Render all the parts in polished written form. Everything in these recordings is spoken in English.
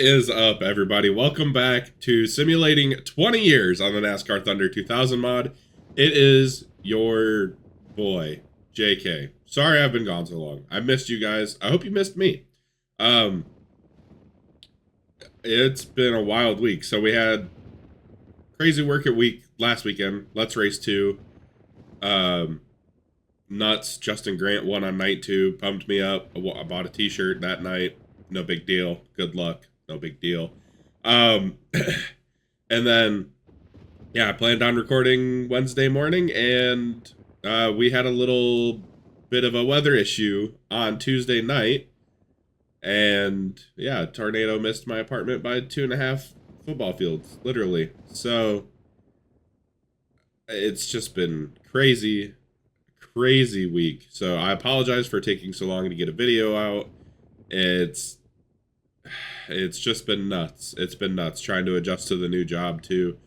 Is up, everybody? Welcome back to simulating 20 years on the NASCAR Thunder 2000 mod. It is your boy, JK. Sorry I've been gone so long. I missed you guys. I hope you missed me. Um, it's been a wild week. So we had crazy work at week last weekend. Let's Race 2. Nuts. Justin Grant won on night 2. Pumped me up. I bought a t-shirt that night. No big deal. Good luck. No big deal. And then, yeah, I planned on recording Wednesday morning, and we had a little bit of a weather issue on Tuesday night. And, yeah, a tornado missed my apartment by 2.5 football fields, literally. So, it's just been crazy week. So, I apologize for taking so long to get a video out. It's just been nuts. It's been nuts trying to adjust to the new job too.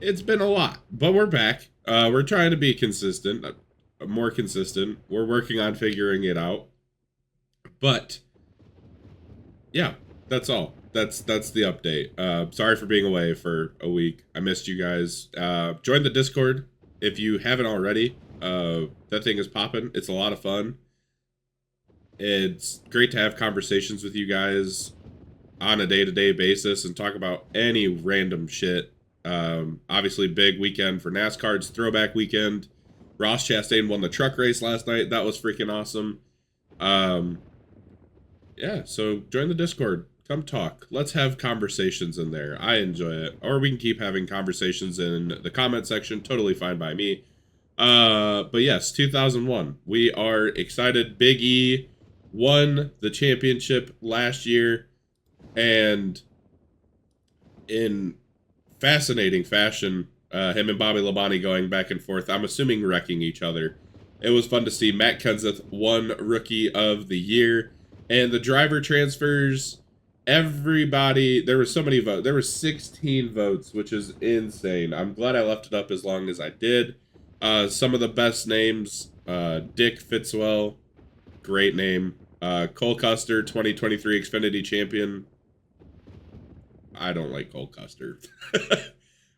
It's been a lot, but we're back. We're trying to be consistent, more consistent. We're working on figuring it out. But yeah, that's all. That's the update. Sorry for being away for a week. I missed you guys. Join the Discord if you haven't already. That thing is popping. It's a lot of fun. It's great to have conversations with you guys on a day-to-day basis and talk about any random shit. Obviously, big weekend for NASCAR. It's throwback weekend. Ross Chastain won the truck race last night. That was freaking awesome. Yeah, so join the Discord. Come talk. Let's have conversations in there. I enjoy it. Or we can keep having conversations in the comment section. Totally fine by me. But yes, 2001. We are excited. Big E won the championship last year, and in fascinating fashion, him and Bobby Labonte going back and forth, I'm assuming wrecking each other. It was fun to see. Matt Kenseth won Rookie of the Year, and the driver transfers, everybody, there were so many votes. There were 16 votes, which is insane. I'm glad I left it up as long as I did. Some of the best names, Dick Fitzwell, great name. Cole Custer, 2023 Xfinity champion. I don't like Cole Custer.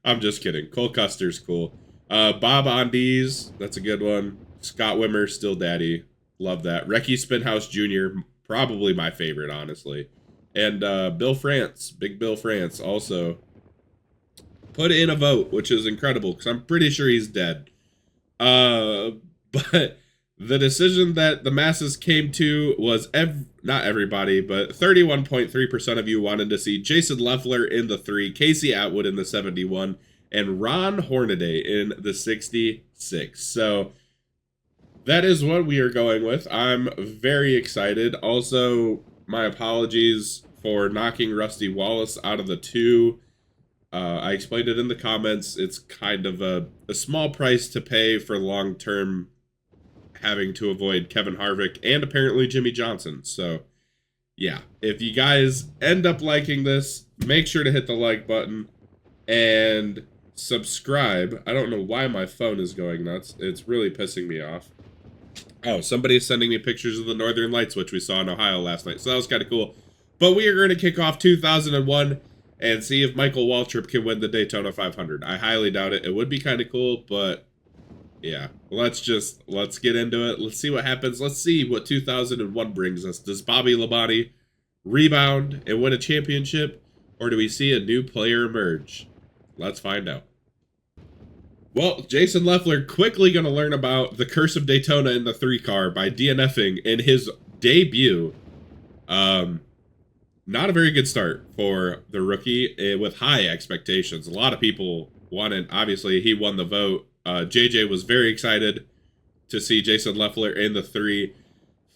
I'm just kidding. Cole Custer's cool. Bob Ondies, that's a good one. Scott Wimmer, still daddy. Love that. Recky Spinhouse Jr., probably my favorite, honestly. And Bill France, Big Bill France, also put in a vote, which is incredible, because I'm pretty sure he's dead. But the decision that the masses came to was, not everybody, but 31.3% of you wanted to see Jason Leffler in the 3, Casey Atwood in the 71, and Ron Hornaday in the 66. So that is what we are going with. I'm very excited. Also, my apologies for knocking Rusty Wallace out of the 2. I explained it in the comments. It's kind of a small price to pay for long-term having to avoid Kevin Harvick and apparently Jimmy Johnson. So, yeah. If you guys end up liking this, make sure to hit the like button and subscribe. I don't know why my phone is going nuts. It's really pissing me off. Oh, somebody is sending me pictures of the Northern Lights, which we saw in Ohio last night. So that was kind of cool. But we are going to kick off 2001 and see if Michael Waltrip can win the Daytona 500. I highly doubt it. It would be kind of cool, but yeah. Let's get into it. Let's see what happens. Let's see what 2001 brings us. Does Bobby Labonte rebound and win a championship, or do we see a new player emerge? Let's find out. Well, Jason Leffler quickly going to learn about the curse of Daytona in the 3 car by DNFing in his debut. Not a very good start for the rookie with high expectations. A lot of people wanted, obviously, he won the vote. JJ was very excited to see Jason Leffler in the 3.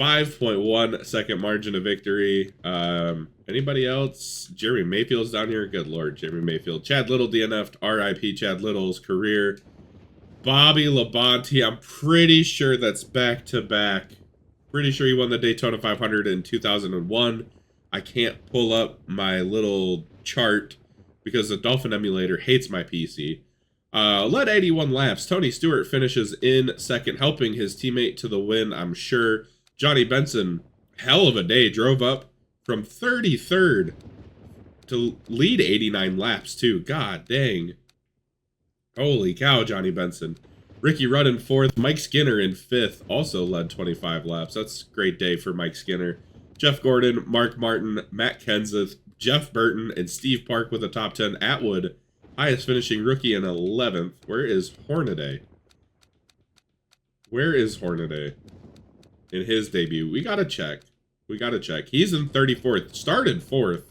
5.1 second margin of victory. Anybody else? Jeremy Mayfield's down here. Good Lord, Jeremy Mayfield. Chad Little DNF'd. RIP Chad Little's career. Bobby Labonte, I'm pretty sure that's back-to-back. Pretty sure he won the Daytona 500 in 2001. I can't pull up my little chart because the Dolphin emulator hates my PC. Led 81 laps. Tony Stewart finishes in second, helping his teammate to the win, I'm sure. Johnny Benson, hell of a day, drove up from 33rd to lead 89 laps, too. God dang. Holy cow, Johnny Benson. Ricky Rudd in 4th. Mike Skinner in 5th. Also led 25 laps. That's a great day for Mike Skinner. Jeff Gordon, Mark Martin, Matt Kenseth, Jeff Burton, and Steve Park with a top 10. Atwood, highest finishing rookie in 11th. Where is Hornaday? Where is Hornaday in his debut? We gotta check. We gotta check. He's in 34th. Started 4th.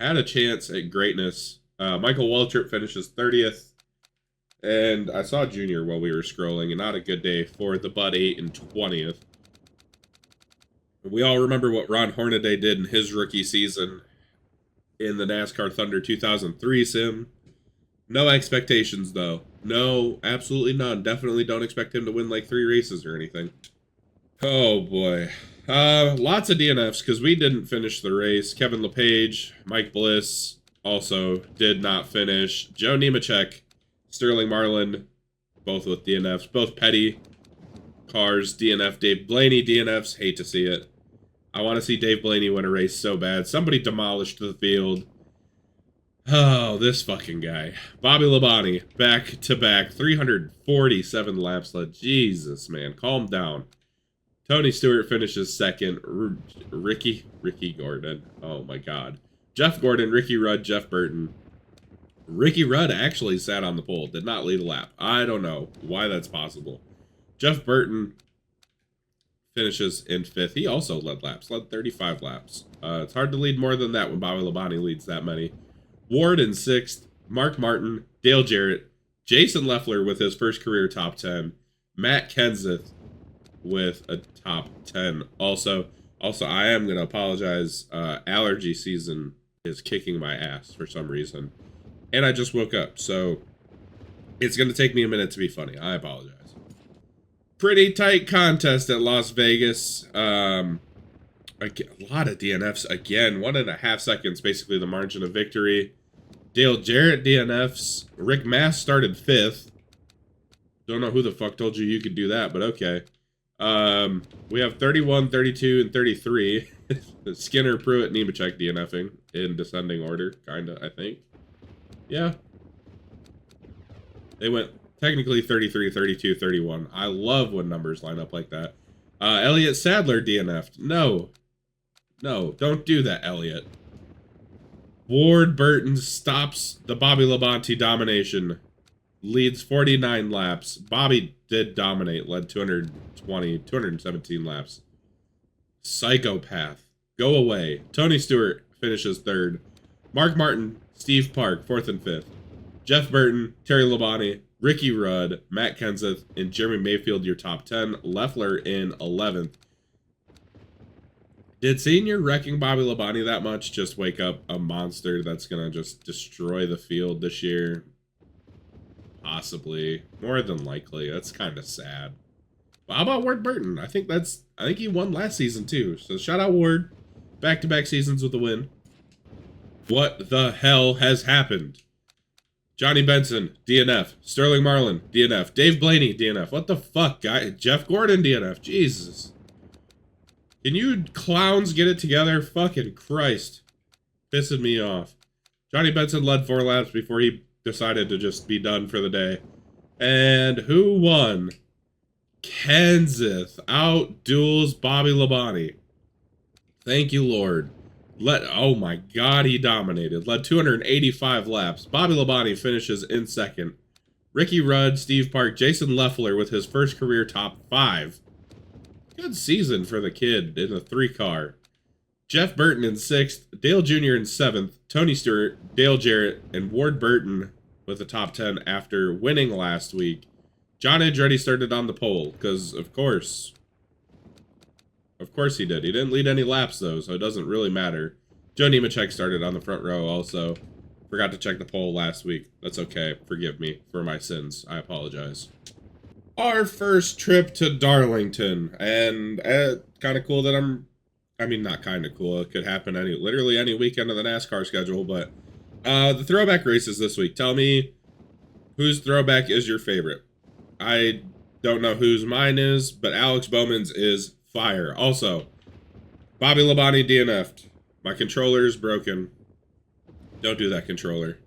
Had a chance at greatness. Michael Waltrip finishes 30th. And I saw Junior while we were scrolling, and not a good day for the Bud 8 and 20th. We all remember what Ron Hornaday did in his rookie season in the NASCAR Thunder 2003 sim. No expectations, though. No, absolutely none. Definitely don't expect him to win like 3 races or anything. Oh, boy. Lots of DNFs, because we didn't finish the race. Kevin LePage, Mike Bliss also did not finish. Joe Nemechek, Sterling Marlin, both with DNFs. Both petty cars, DNF. Dave Blaney, DNFs. Hate to see it. I want to see Dave Blaney win a race so bad. Somebody demolished the field. Oh, this fucking guy. Bobby Labonte, back to back. 347 laps led. Jesus, man. Calm down. Tony Stewart finishes 2nd. Ricky Gordon. Oh, my God. Jeff Gordon, Ricky Rudd, Jeff Burton. Ricky Rudd actually sat on the pole. Did not lead a lap. I don't know why that's possible. Jeff Burton finishes in 5th. He also led laps. Led 35 laps. It's hard to lead more than that when Bobby Labonte leads that many. Ward in 6th. Mark Martin. Dale Jarrett. Jason Leffler with his first career top 10. Matt Kenseth with a top 10. Also, I am going to apologize. Allergy season is kicking my ass for some reason. And I just woke up, so it's going to take me a minute to be funny. I apologize. Pretty tight contest at Las Vegas. A lot of DNFs again. 1.5 seconds, basically the margin of victory. Dale Jarrett DNFs. Rick Mass started 5th. Don't know who the fuck told you could do that, but okay. We have 31, 32, and 33. Skinner, Pruitt, Nemechek DNFing in descending order, kinda, I think. Yeah. They went technically 33, 32, 31. I love when numbers line up like that. Elliott Sadler DNF'd. No. No, don't do that, Elliott. Ward Burton stops the Bobby Labonte domination. Leads 49 laps. Bobby did dominate. Led 217 laps. Psychopath. Go away. Tony Stewart finishes 3rd. Mark Martin, Steve Park, 4th and 5th. Jeff Burton, Terry Labonte, Ricky Rudd, Matt Kenseth, and Jeremy Mayfield, your top 10. Leffler in 11th. Did Senior wrecking Bobby Labonte that much just wake up a monster that's going to just destroy the field this year? Possibly. More than likely. That's kind of sad. But how about Ward Burton? I think he won last season too. So shout out Ward. Back-to-back seasons with a win. What the hell has happened? Johnny Benson, DNF. Sterling Marlin, DNF. Dave Blaney, DNF. What the fuck, guy? Jeff Gordon, DNF. Jesus. Can you clowns get it together? Fucking Christ. Pissing me off. Johnny Benson led 4 laps before he decided to just be done for the day. And who won? Kenseth outduels Bobby Labonte. Thank you, Lord. Oh my God, he dominated. Led 285 laps. Bobby Labonte finishes in 2nd. Ricky Rudd, Steve Park, Jason Leffler with his first career top 5. Good season for the kid in a 3-car. Jeff Burton in 6th. Dale Jr. in 7th. Tony Stewart, Dale Jarrett, and Ward Burton with the top 10 after winning last week. John Andretti started on the pole, because of course he did. He didn't lead any laps, though, so it doesn't really matter. Joe Nemechek started on the front row also. Forgot to check the poll last week. That's okay. Forgive me for my sins. I apologize. Our first trip to Darlington. And kind of cool that not kind of cool. It could happen literally any weekend of the NASCAR schedule, but the throwback races this week. Tell me whose throwback is your favorite. I don't know whose mine is, but Alex Bowman's is fire. Also, Bobby Labonte DNF'd. My controller is broken. Don't do that, controller.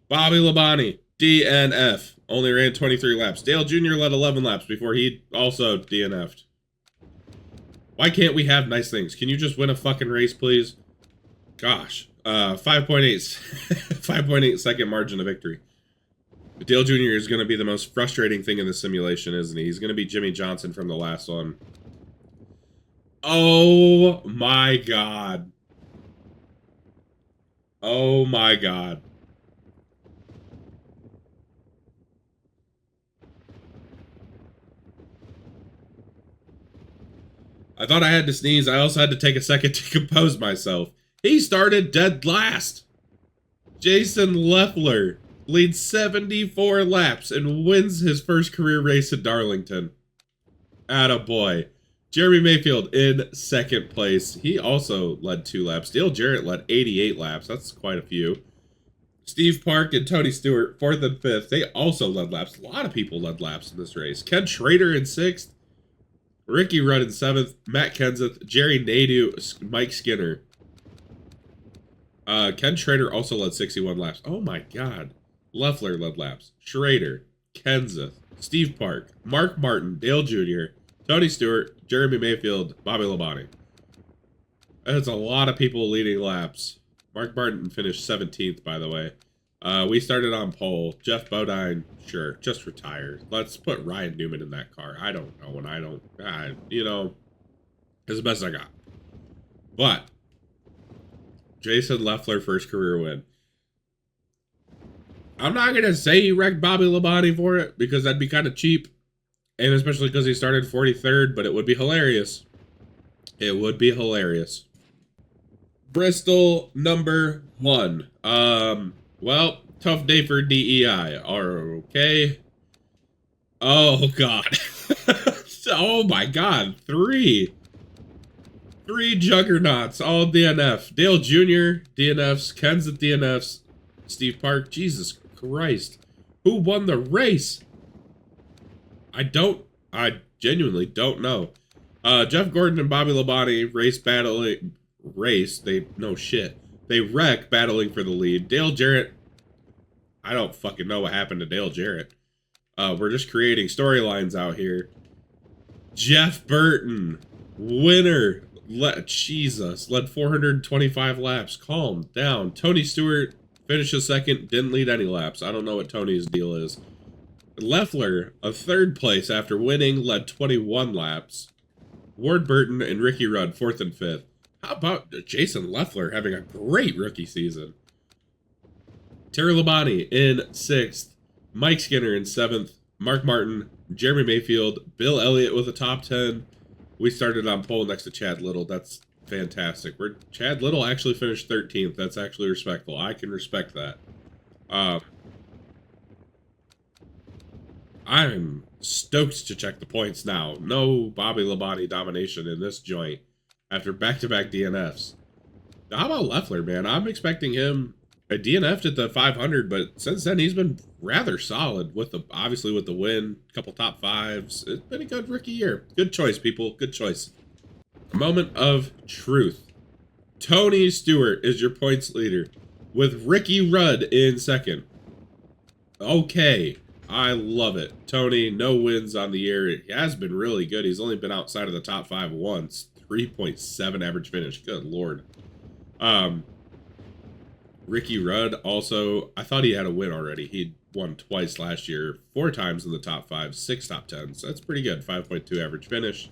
Bobby Labonte, DNF. Only ran 23 laps. Dale Jr. led 11 laps before he also DNF'd. Why can't we have nice things? Can you just win a fucking race, please? Gosh. 5.8 5.8 second margin of victory. Dale Jr. is going to be the most frustrating thing in this simulation, isn't he? He's going to be Jimmy Johnson from the last one. Oh my god. Oh my god. I thought I had to sneeze. I also had to take a second to compose myself. He started dead last. Jason Leffler leads 74 laps and wins his first career race at Darlington. Attaboy. Jeremy Mayfield in second place. He also led 2 laps. Dale Jarrett led 88 laps. That's quite a few. Steve Park and Tony Stewart, 4th and 5th. They also led laps. A lot of people led laps in this race. Ken Schrader in 6th. Ricky Rudd in 7th. Matt Kenseth. Jerry Nadeau. Mike Skinner. Ken Schrader also led 61 laps. Oh my god. Leffler led laps. Schrader. Kenseth. Steve Park. Mark Martin. Dale Jr. Tony Stewart. Jeremy Mayfield. Bobby Labonte. That's a lot of people leading laps. Mark Martin finished 17th, by the way. We started on pole. Jeff Bodine, sure, just retire. Let's put Ryan Newman in that car. I don't know, and I don't, you know, it's the best I got. But Jason Leffler, first career win. I'm not going to say he wrecked Bobby Labonte for it, because that'd be kind of cheap. And especially because he started 43rd, but it would be hilarious. It would be hilarious. Bristol, number 1. Well, tough day for DEI. Okay. Oh, God. Oh, my God. 3 juggernauts, all DNF. Dale Jr., DNFs. Kenseth, DNFs. Steve Park. Jesus Christ. Who won the race? I genuinely don't know. Jeff Gordon and Bobby Labonte They wreck battling for the lead. Dale Jarrett, I don't fucking know what happened to Dale Jarrett. We're just creating storylines out here. Jeff Burton, winner. Jesus, led 425 laps. Calm down. Tony Stewart finishes second, didn't lead any laps. I don't know what Tony's deal is. Leffler, a 3rd place after winning, led 21 laps. Ward Burton and Ricky Rudd, 4th and 5th. How about Jason Leffler having a great rookie season? Terry Labonte in 6th. Mike Skinner in 7th. Mark Martin, Jeremy Mayfield, Bill Elliott with a top 10. We started on pole next to Chad Little. That's fantastic. Chad Little actually finished 13th. That's actually respectful. I can respect that. I'm stoked to check the points now. No Bobby Labonte domination in this joint after back-to-back DNFs. Now, how about Leffler, man? I'm expecting him a DNF'd at the 500, but since then he's been rather solid with obviously with the win, a couple top 5s. It's been a good rookie year. Good choice, people. Good choice. Moment of truth. Tony Stewart is your points leader with Ricky Rudd in 2nd. Okay. I love it. Tony, no wins on the year. He has been really good. He's only been outside of the top 5 once. 3.7 average finish. Good lord. Ricky Rudd also, I thought he had a win already. He won twice last year. 4 times in the top 5, 6 top 10s. That's pretty good. 5.2 average finish.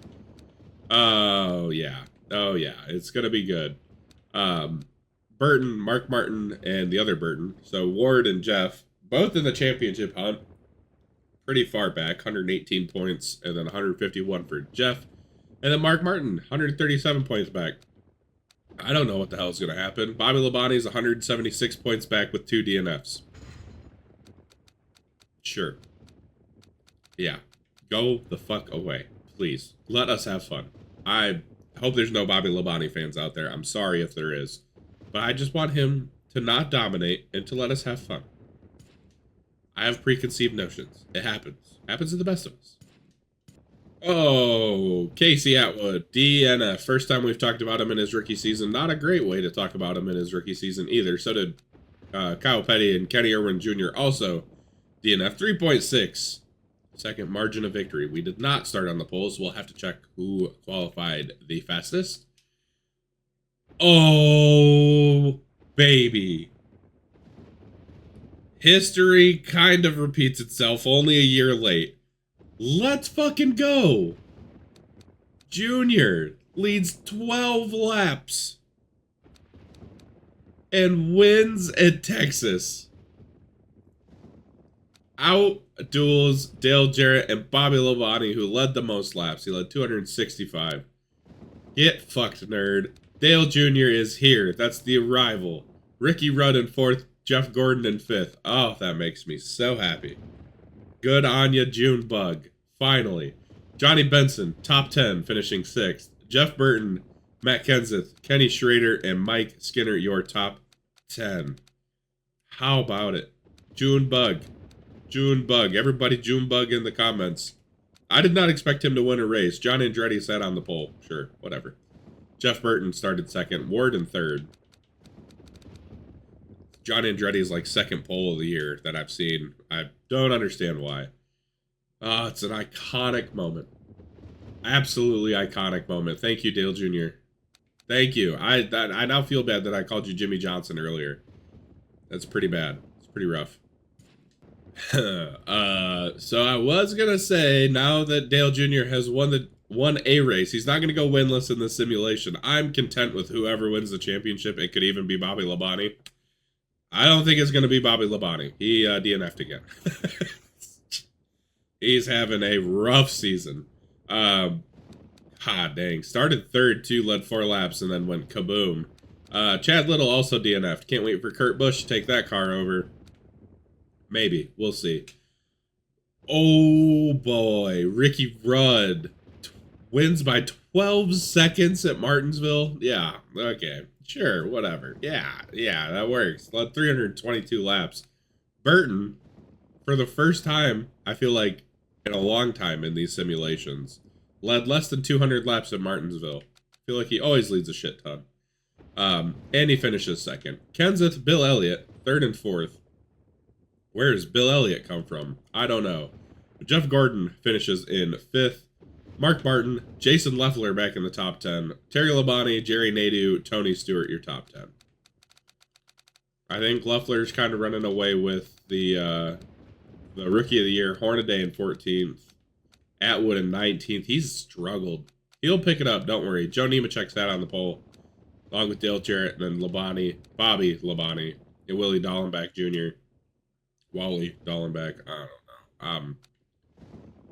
Oh, yeah. Oh, yeah. It's going to be good. Burton, Mark Martin, and the other Burton. So Ward and Jeff, both in the championship hunt. Pretty far back, 118 points, and then 151 for Jeff. And then Mark Martin, 137 points back. I don't know what the hell is going to happen. Bobby Labonte's 176 points back with 2 DNFs. Sure. Yeah. Go the fuck away. Please. Let us have fun. I hope there's no Bobby Labonte fans out there. I'm sorry if there is. But I just want him to not dominate and to let us have fun. I have preconceived notions. It happens. Happens to the best of us. Oh, Casey Atwood, DNF. First time we've talked about him in his rookie season. Not a great way to talk about him in his rookie season either. So did Kyle Petty and Kenny Irwin Jr. also DNF. 3.6. Second margin of victory. We did not start on the polls. We'll have to check who qualified the fastest. Oh, baby. History kind of repeats itself, only a year late. Let's fucking go. Junior leads 12 laps and wins at Texas. Outduels Dale Jarrett and Bobby Labonte, who led the most laps. He led 265. Get fucked, nerd. Dale Jr. is here. That's the arrival. Ricky Rudd in 4th. Jeff Gordon in 5th. Oh, that makes me so happy. Good on ya, Junebug. Finally. Johnny Benson, top 10, finishing 6th. Jeff Burton, Matt Kenseth, Kenny Schrader, and Mike Skinner, your top 10. How about it? Junebug. Junebug. Everybody Junebug in the comments. I did not expect him to win a race. John Andretti sat on the pole. Sure, whatever. Jeff Burton started 2nd. Ward in 3rd. John Andretti's like 2nd pole of the year that I've seen. I don't understand why. Oh, it's an iconic moment. Absolutely iconic moment. Thank you, Dale Jr. Thank you. I now feel bad that I called you Jimmy Johnson earlier. That's pretty bad. It's pretty rough. So I was gonna say, now that Dale Jr. has won a race, he's not gonna go winless in this simulation. I'm content with whoever wins the championship. It could even be Bobby Labonte. I don't think it's gonna be Bobby Labonte. He DNF'd again. He's having a rough season. Dang. Started 3rd too, led 4 laps, and then went kaboom. Chad Little also DNF'd. Can't wait for Kurt Busch to take that car over. Maybe. We'll see. Oh, boy. Ricky Rudd wins by 12 seconds at Martinsville. Yeah, okay. Sure, whatever. Yeah, that works. Led 322 laps. Burton, for the first time, I feel like, in a long time in these simulations, led less than 200 laps at Martinsville. I feel like he always leads a shit ton. And he finishes 2nd. Kenseth, Bill Elliott, 3rd and 4th. Where does Bill Elliott come from? I don't know. But Jeff Gordon finishes in 5th. Mark Martin, Jason Leffler back in the top 10. Terry Labonte, Jerry Nadeau, Tony Stewart, your top 10. I think Leffler's kind of running away with the Rookie of the Year. Hornaday in 14th. Atwood in 19th. He's struggled. He'll pick it up, don't worry. Joe Nemechek sat on the pole, along with Dale Jarrett, and then Labonte, Bobby Labonte, and Willie Dallenbach Jr. Wally Dallenbach. I don't know.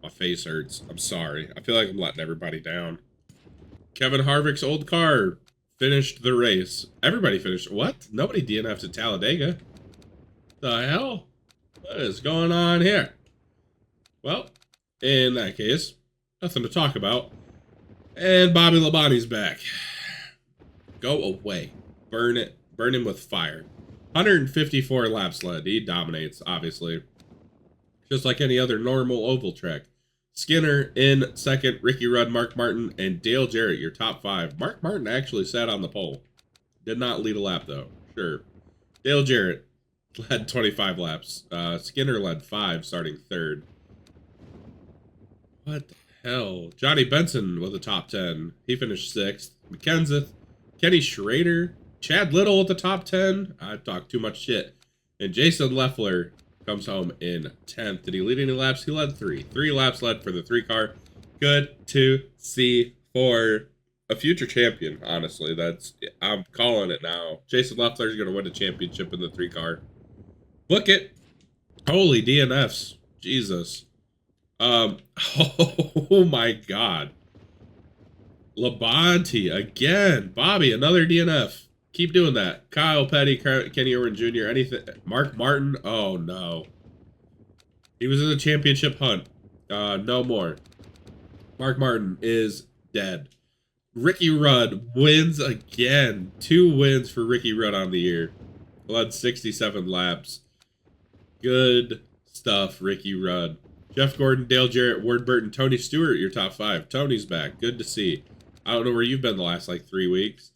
My face hurts. I'm sorry. I feel like I'm letting everybody down. Kevin Harvick's old car finished the race. Everybody finished. What? Nobody DNF'd at Talladega. The hell? What is going on here? Well, in that case, nothing to talk about. And Bobby Labonte's back. Go away. Burn it. Burn him with fire. 154 laps led. He dominates, obviously. Just like any other normal oval track. Skinner in 2nd, Ricky Rudd, Mark Martin, and Dale Jarrett, your top 5. Mark Martin actually sat on the pole. Did not lead a lap, though. Sure. Dale Jarrett led 25 laps. Skinner led 5, starting 3rd. What the hell? Johnny Benson with a top 10. He finished 6th. McKenzie, Kenny Schrader, Chad Little at the top 10. I talked too much shit. And Jason Leffler comes home in 10th. Did he lead any laps? He led 3. 3 laps led for the 3 car. Good to see for a future champion, honestly. I'm calling it now. Jason Leffler's going to win a championship in the 3 car. Book it. Holy DNFs. Jesus. Oh my God. Labonte again. Bobby, another DNF. Keep doing that. Kyle Petty, Kenny Irwin Jr., anything. Mark Martin. Oh, no. He was in the championship hunt. No more. Mark Martin is dead. Ricky Rudd wins again. 2 wins for Ricky Rudd on the year. Led 67 laps. Good stuff, Ricky Rudd. Jeff Gordon, Dale Jarrett, Ward Burton, Tony Stewart, your top 5. Tony's back. Good to see. I don't know where you've been the last, like, 3 weeks.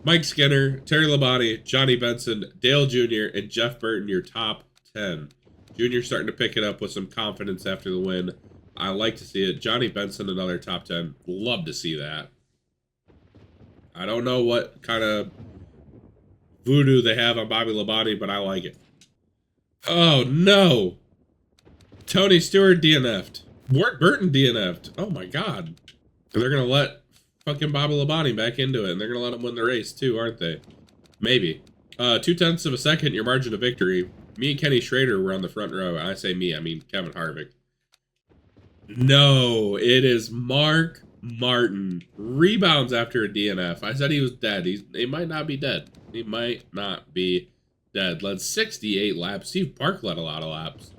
Mike Skinner, Terry Labonte, Johnny Benson, Dale Jr., and Jeff Burton, your top 10. Jr. starting to pick it up with some confidence after the win. I like to see it. Johnny Benson, another top 10. Love to see that. I don't know what kind of voodoo they have on Bobby Labonte, but I like it. Oh, no. Tony Stewart DNF'd. Ward Burton DNF'd. Oh, my God. They're going to let fucking Bobby Labonte back into it, and they're going to let him win the race, too, aren't they? Maybe. 0.2 of a second, your margin of victory. Me and Kenny Schrader were on the front row. I say me, I mean Kevin Harvick. No, it is Mark Martin. Rebounds after a DNF. I said he was dead. He might not be dead. He might not be dead. Led 68 laps. Steve Park led a lot of laps.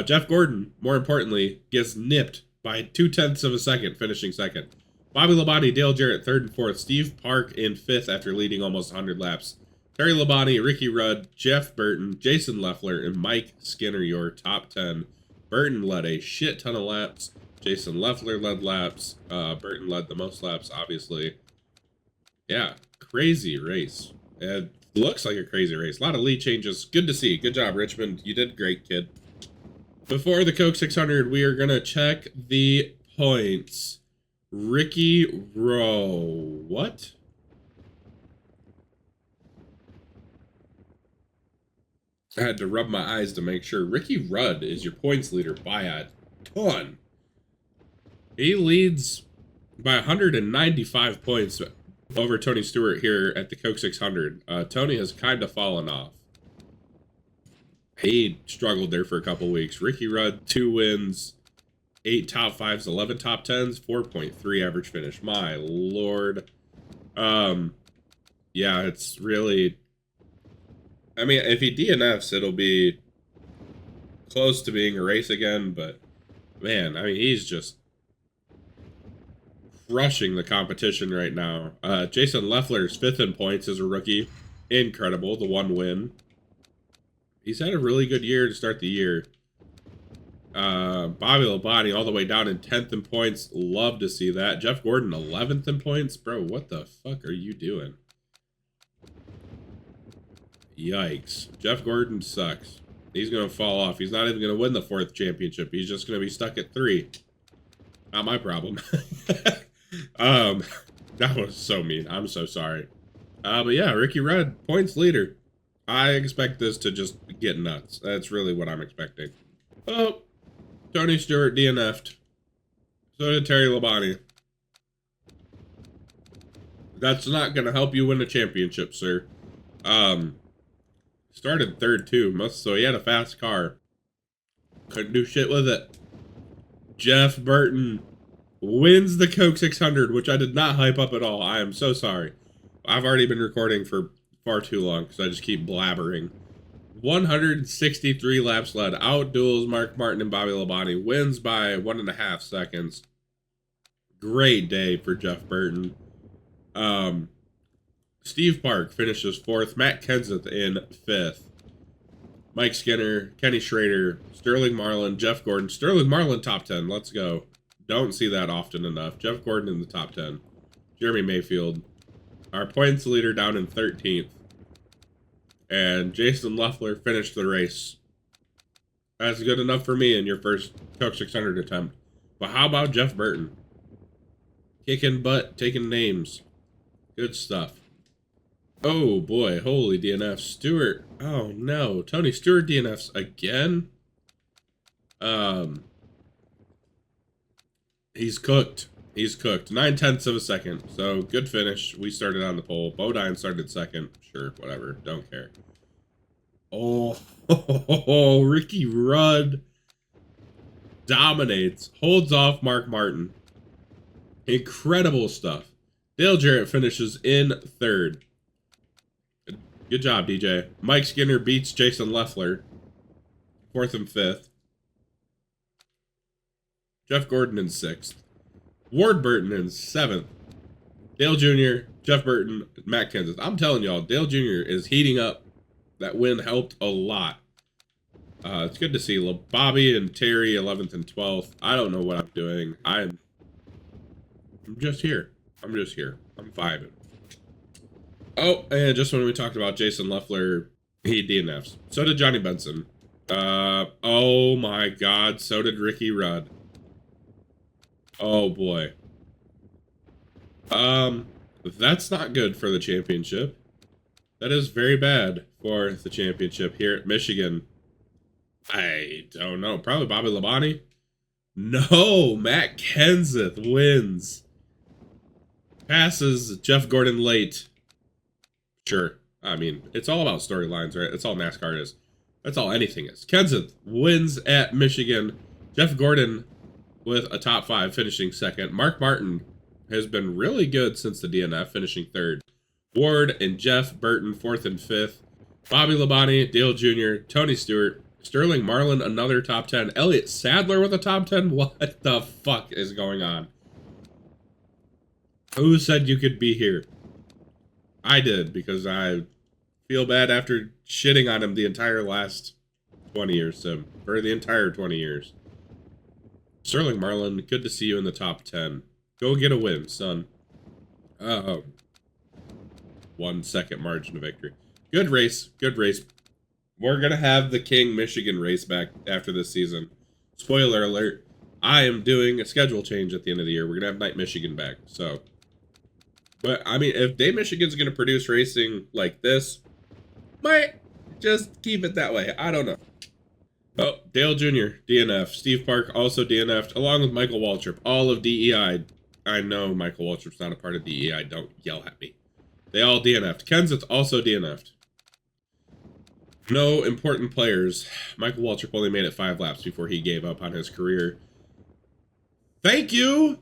Jeff Gordon, more importantly, gets nipped by 0.2 of a second, finishing second. Bobby Labonte, Dale Jarrett, 3rd and 4th. Steve Park in 5th after leading almost 100 laps. Terry Labonte, Ricky Rudd, Jeff Burton, Jason Leffler, and Mike Skinner, your top 10. Burton led a shit ton of laps. Jason Leffler led laps. Burton led the most laps, obviously. Yeah, crazy race. It looks like a crazy race. A lot of lead changes. Good to see. Good job, Richmond. You did great, kid. Before the Coke 600, we are going to check the points. Ricky Rowe. What? I had to rub my eyes to make sure. Ricky Rudd is your points leader by a ton. He leads by 195 points over Tony Stewart here at the Coke 600. Tony has kind of fallen off. He struggled there for a couple weeks. Ricky Rudd, 2 wins, 8 top 5s, 11 top 10s, 4.3 average finish. My lord. Yeah, it's really... I mean, if he DNFs, it'll be close to being a race again, but man, I mean, he's just crushing the competition right now. Jason Leffler's 5th in points as a rookie. Incredible, the 1 win. He's had a really good year to start the year. Bobby Labonte all the way down in 10th in points. Love to see that. Jeff Gordon 11th in points. Bro, what the fuck are you doing? Yikes. Jeff Gordon sucks. He's going to fall off. He's not even going to win the 4th championship. He's just going to be stuck at 3. Not my problem. That was so mean. I'm so sorry. But yeah, Ricky Rudd, points leader. I expect this to just get nuts. That's really what I'm expecting. Oh, Tony Stewart DNF'd. So did Terry Labonte. That's not going to help you win a championship, sir. Started 3rd too, so he had a fast car. Couldn't do shit with it. Jeff Burton wins the Coke 600, which I did not hype up at all. I am so sorry. I've already been recording for far too long because I just keep blabbering. 163 laps led. Outduels Mark Martin and Bobby Labonte. Wins by 1.5 seconds. Great day for Jeff Burton. Steve Park finishes 4th. Matt Kenseth in 5th. Mike Skinner, Kenny Schrader, Sterling Marlin, Jeff Gordon. Sterling Marlin top 10. Let's go. Don't see that often enough. Jeff Gordon in the top 10. Jeremy Mayfield. Our points leader down in 13th. And Jason Leffler finished the race. That's good enough for me in your first Coke 600 attempt. But how about Jeff Burton? Kicking butt, taking names. Good stuff. Oh boy, holy DNF. Stewart. Oh no. Tony Stewart DNFs again? He's cooked. He's cooked. 0.9 of a second. So good finish. We started on the pole. Bodine started 2nd. Sure, whatever. Don't care. Oh, Ricky Rudd dominates. Holds off Mark Martin. Incredible stuff. Dale Jarrett finishes in 3rd. Good job, DJ. Mike Skinner beats Jason Leffler. 4th and 5th. Jeff Gordon in 6th. Ward Burton in 7th. Dale Jr., Jeff Burton, Matt Kenseth. I'm telling y'all, Dale Jr. is heating up. That win helped a lot. It's good to see Bobby and Terry 11th and 12th. I don't know what I'm doing. I'm just here. I'm just here. I'm vibing. Oh, and just when we talked about Jason Leffler, he DNFs. So did Johnny Benson. Oh my God. So did Ricky Rudd. Oh boy. That's not good for the championship. That is very bad for the championship here at Michigan. I don't know. Probably Bobby Labonte. No, Matt Kenseth wins. Passes Jeff Gordon late. Sure. I mean, it's all about storylines, right? That's all NASCAR is. That's all anything is. Kenseth wins at Michigan. Jeff Gordon with a top 5, finishing 2nd. Mark Martin has been really good since the DNF, finishing 3rd. Ward and Jeff Burton 4th and 5th. Bobby Labonte, Dale Jr., Tony Stewart, Sterling Marlin, another top 10. Elliott Sadler with a top 10. What the fuck is going on? Who said you could be here? I did, because I feel bad after shitting on him the entire last 20 years, or the entire 20 years. Sterling Marlin, good to see you in the top 10. Go get a win, son. 1 second margin of victory. Good race, good race. We're going to have the King Michigan race back after this season. Spoiler alert, I am doing a schedule change at the end of the year. We're going to have Night Michigan back, so. But, I mean, if Day Michigan's going to produce racing like this, might just keep it that way. I don't know. Oh, Dale Jr., DNF. Steve Park also DNF'd, along with Michael Waltrip. All of DEI. I know Michael Waltrip's not a part of DEI. Don't yell at me. They all DNF'd. Kenseth also DNF'd. No important players. Michael Waltrip only made it 5 laps before he gave up on his career. Thank you!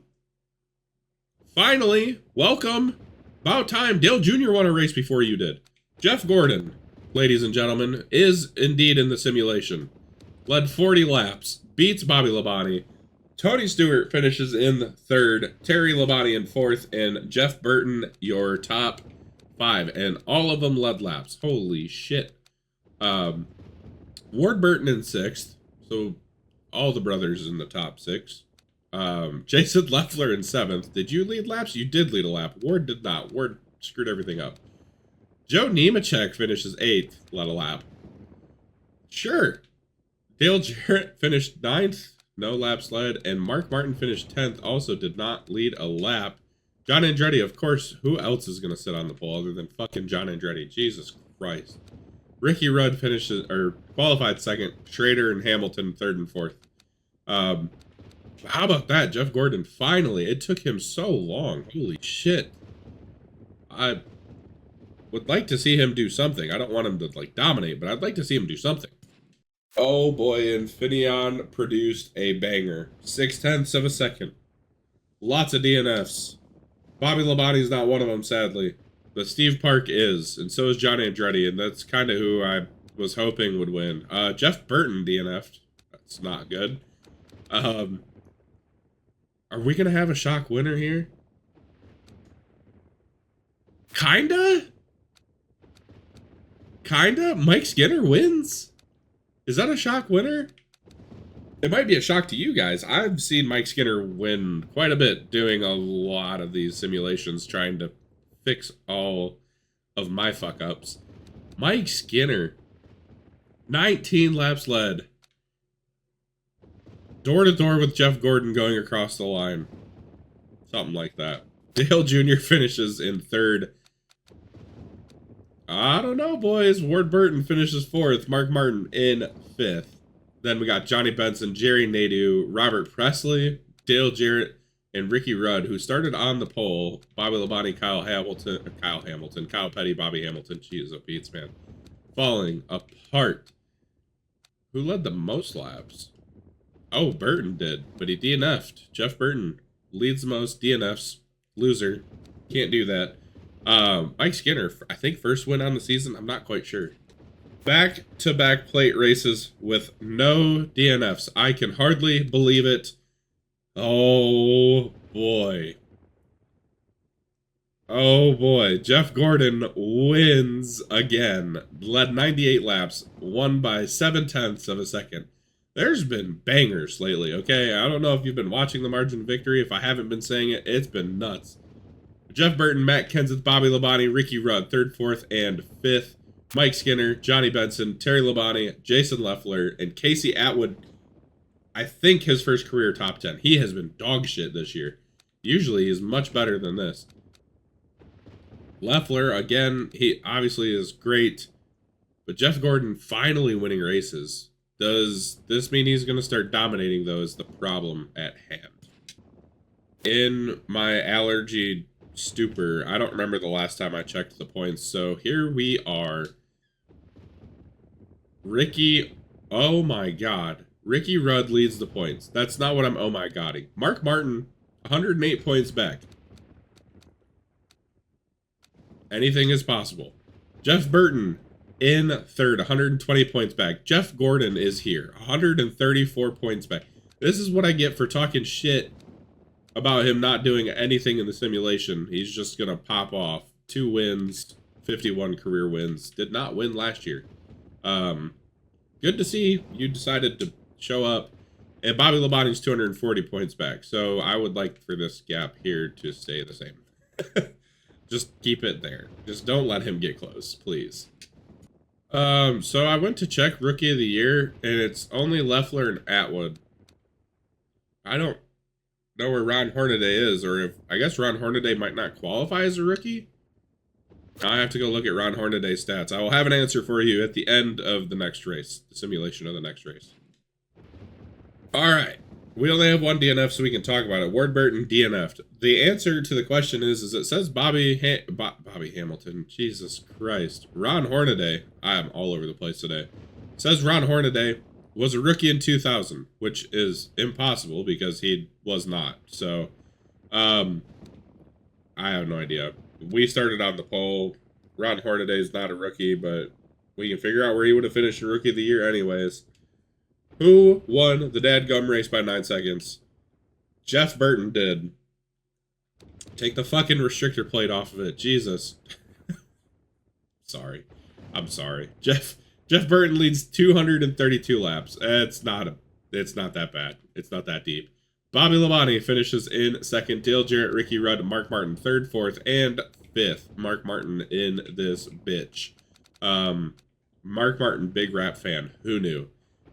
Finally, welcome. About time. Dale Jr. won a race before you did. Jeff Gordon, ladies and gentlemen, is indeed in the simulation. Led 40 laps. Beats Bobby Labonte. Tony Stewart finishes in 3rd. Terry Labonte in 4th. And Jeff Burton, your top 5. And all of them led laps. Holy shit. Ward Burton in 6th. So all the brothers in the top 6. Jason Leffler in 7th. Did you lead laps? You did lead a lap. Ward did not. Ward screwed everything up. Joe Nemechek finishes 8th. Led a lap. Sure. Dale Jarrett finished 9th. No laps led. And Mark Martin finished 10th. Also did not lead a lap. John Andretti, of course. Who else is going to sit on the pole other than fucking John Andretti? Jesus Christ. Ricky Rudd finishes, or qualified 2nd. Schrader and Hamilton 3rd and 4th. How about that? Jeff Gordon, finally. It took him so long. Holy shit. I would like to see him do something. I don't want him to, like, dominate, but I'd like to see him do something. Oh boy, Infineon produced a banger. 0.6 of a second. Lots of DNFs. Bobby Labonte's not one of them, sadly. But Steve Park is, and so is John Andretti, and that's kind of who I was hoping would win. Jeff Burton DNF'd. That's not good. Are we going to have a shock winner here? Kinda? Kinda? Mike Skinner wins? Is that a shock winner? It might be a shock to you guys. I've seen Mike Skinner win quite a bit doing a lot of these simulations, trying to fix all of my fuck-ups. Mike Skinner. 19 laps led. Door-to-door with Jeff Gordon going across the line. Something like that. Dale Jr. finishes in 3rd. I don't know, boys. Ward Burton finishes 4th. Mark Martin in 5th. Then we got Johnny Benson, Jerry Nadeau, Robert Presley, Dale Jarrett, and Ricky Rudd, who started on the pole. Bobby Labonte, Kyle Petty, Bobby Hamilton. Jeez, oh Pete's, man. Falling apart. Who led the most laps? Oh, Burton did, but he DNF'd. Jeff Burton leads the most DNFs. Loser. Can't do that. Mike Skinner, I think first win on the season. I'm not quite sure. Back-to-back plate races with no DNFs. I can hardly believe it. Oh, boy. Oh boy, Jeff Gordon wins again. Led 98 laps, won by 7/10 of a second. There's been bangers lately, okay? I don't know if you've been watching the margin of victory. If I haven't been saying it, it's been nuts. Jeff Burton, Matt Kenseth, Bobby Labonte, Ricky Rudd, 3rd, 4th, and 5th. Mike Skinner, Johnny Benson, Terry Labonte, Jason Leffler, and Casey Atwood. I think his first career top 10. He has been dog shit this year. Usually he's much better than this. Leffler, again, he obviously is great. But Jeff Gordon finally winning races. Does this mean he's going to start dominating, though, is the problem at hand. In my allergy stupor, I don't remember the last time I checked the points, so here we are. Ricky, oh my god. Ricky Rudd leads the points. That's not what I'm oh my godding. Mark Martin, 108 points back. Anything is possible. Jeff Burton in 3rd, 120 points back. Jeff Gordon is here, 134 points back. This is what I get for talking shit about him not doing anything in the simulation. He's just going to pop off. 2 wins, 51 career wins. Did not win last year. Good to see you decided to show up. And Bobby Labonte's 240 points back. So I would like for this gap here to stay the same. Just keep it there. Just don't let him get close, please. So I went to check Rookie of the Year, and it's only Leffler and Atwood. I don't know where Ron Hornaday is, or if I guess Ron Hornaday might not qualify as a rookie. I have to go look at Ron Hornaday's stats. I will have an answer for you at the end of the next race, the simulation of the next race. All right, we only have one DNF, so we can talk about it. Ward Burton DNF'd. The answer to the question is it says Bobby Hamilton. Jesus Christ, Ron Hornaday. I am all over the place today. It says Ron Hornaday was a rookie in 2000, which is impossible because he was not. So, I have no idea. We started on the poll. Ron Hornaday is not a rookie, but we can figure out where he would have finished a Rookie of the Year anyways. Who won the dadgum race by 9 seconds? Jeff Burton did. Take the fucking restrictor plate off of it. Jesus. Sorry. I'm sorry. Jeff Burton leads 232 laps. It's not that bad. It's not that deep. Bobby Labonte finishes in 2nd. Dale Jarrett, Ricky Rudd, Mark Martin 3rd, 4th, and 5th. Mark Martin in this bitch. Mark Martin, big rap fan. Who knew?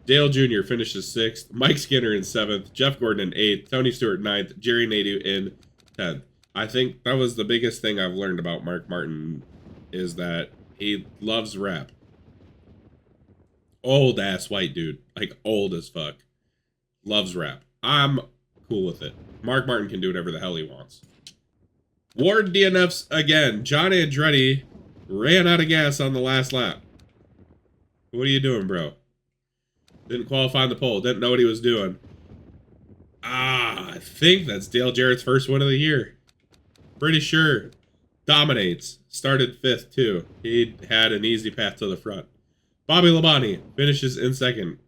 Dale Jr. finishes 6th. Mike Skinner in 7th. Jeff Gordon in 8th. Tony Stewart 9th. Jerry Nadeau in 10th. I think that was the biggest thing I've learned about Mark Martin is that he loves rap. Old ass white dude. Like old as fuck. Loves rap. I'm cool with it. Mark Martin can do whatever the hell he wants. Ward DNFs again. John Andretti ran out of gas on the last lap. What are you doing, bro? Didn't qualify on the pole. Didn't know what he was doing. I think that's Dale Jarrett's first win of the year. Pretty sure. Dominates. Started 5th, too. He had an easy path to the front. Bobby Labonte finishes in 2nd.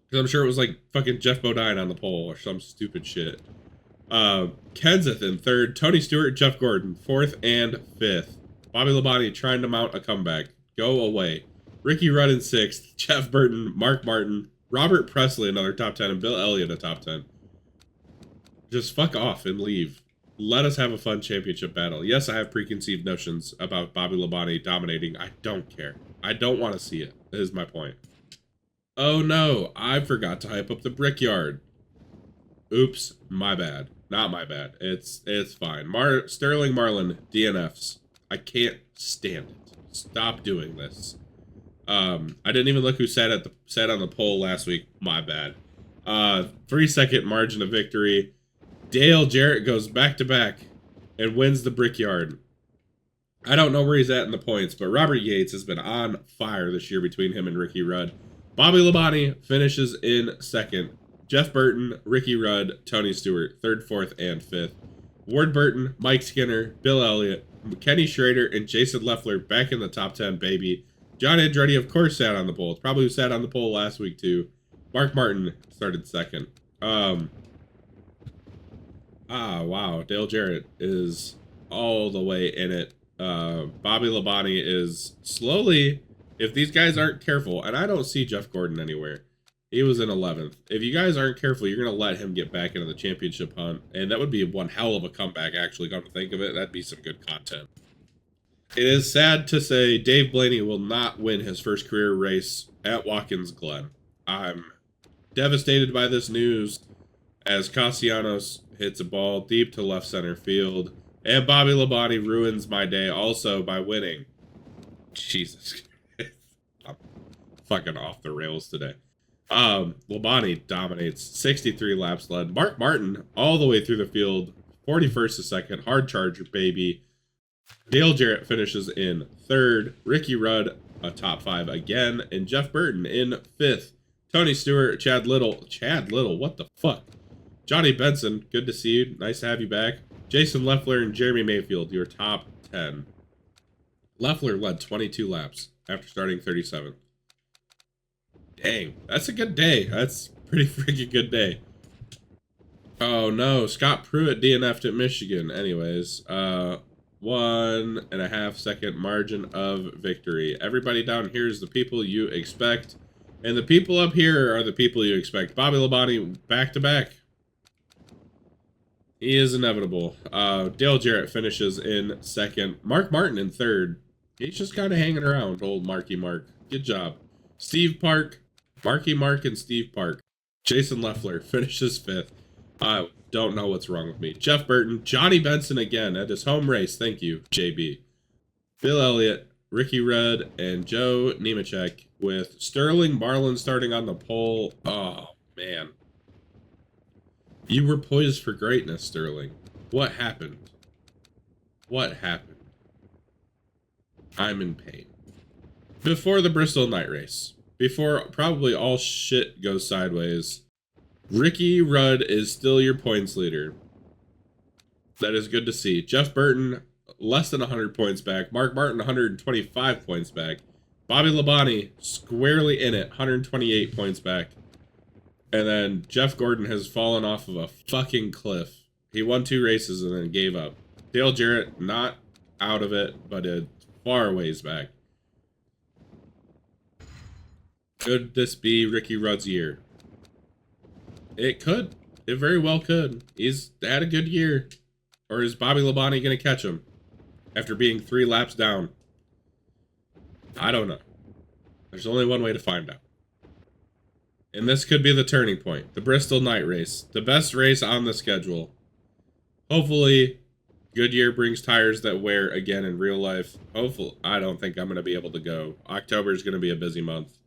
Because I'm sure it was like fucking Jeff Bodine on the pole or some stupid shit. Kenseth in 3rd. Tony Stewart, Jeff Gordon, 4th and 5th. Bobby Labonte trying to mount a comeback. Go away. Ricky Rudd in 6th. Jeff Burton, Mark Martin, Robert Presley, another top 10, and Bill Elliott, a top 10. Just fuck off and leave. Let us have a fun championship battle. Yes, I have preconceived notions about Bobby Labonte dominating. I don't care. I don't want to see it. That is my point. Oh no, I forgot to hype up the Brickyard. Oops, my bad. Not my bad. It's fine. Sterling Marlin DNFs. I can't stand it. Stop doing this. I didn't even look who sat on the pole last week. My bad. 3-second margin of victory. Dale Jarrett goes back to back and wins the Brickyard. I don't know where he's at in the points, but Robert Yates has been on fire this year between him and Ricky Rudd. Bobby Labonte finishes in 2nd. Jeff Burton, Ricky Rudd, Tony Stewart, 3rd, 4th, and 5th. Ward Burton, Mike Skinner, Bill Elliott, Kenny Schrader, and Jason Leffler back in the top 10, baby. John Andretti, of course, sat on the pole. It's probably who sat on the pole last week, too. Mark Martin started 2nd. Wow. Dale Jarrett is all the way in it. Bobby Labonte is slowly, if these guys aren't careful, and I don't see Jeff Gordon anywhere. He was in 11th. If you guys aren't careful, you're going to let him get back into the championship hunt. And that would be one hell of a comeback, actually, come to think of it. That'd be some good content. It is sad to say Dave Blaney will not win his first career race at Watkins Glen. I'm devastated by this news as Castellanos hits a ball deep to left center field. And Bobby Labonte ruins my day also by winning. Jesus. I'm fucking off the rails today. Labonte dominates, 63 laps led. Mark Martin all the way through the field, 41st to second, hard charger baby. Dale Jarrett finishes in 3rd. Ricky Rudd a top 5 again, and Jeff Burton in 5th. Tony Stewart, Chad Little, what the fuck? Johnny Benson, good to see you, nice to have you back. Jason Leffler and Jeremy Mayfield, your top 10. Leffler led 22 laps after starting 37th. Dang, that's a good day. That's a pretty freaking good day. Oh no, Scott Pruitt DNF'd at Michigan. Anyways, 1.5 second margin of victory. Everybody down here is the people you expect. And the people up here are the people you expect. Bobby Labonte back to back. He is inevitable. Dale Jarrett finishes in 2nd. Mark Martin in 3rd. He's just kind of hanging around, old Marky Mark. Good job. Steve Park, Marky Mark and Steve Park. Jason Leffler finishes 5th. I don't know what's wrong with me. Jeff Burton, Johnny Benson again at his home race. Thank you, JB. Bill Elliott, Ricky Rudd, and Joe Nemechek with Sterling Marlin starting on the pole. Oh, man. You were poised for greatness, Sterling. What happened? What happened? I'm in pain. Before the Bristol night race, before probably all shit goes sideways, Ricky Rudd is still your points leader. That is good to see. Jeff Burton, less than 100 points back. Mark Martin, 125 points back. Bobby Labonte, squarely in it, 128 points back. And then Jeff Gordon has fallen off of a fucking cliff. He won 2 races and then gave up. Dale Jarrett, not out of it, but a far ways back. Could this be Ricky Rudd's year? It could. It very well could. He's had a good year. Or is Bobby Labonte going to catch him after being 3 laps down? I don't know. There's only one way to find out. And this could be the turning point. The Bristol night race. The best race on the schedule. Hopefully, Goodyear brings tires that wear again in real life. Hopefully, I don't think I'm going to be able to go. October is going to be a busy month.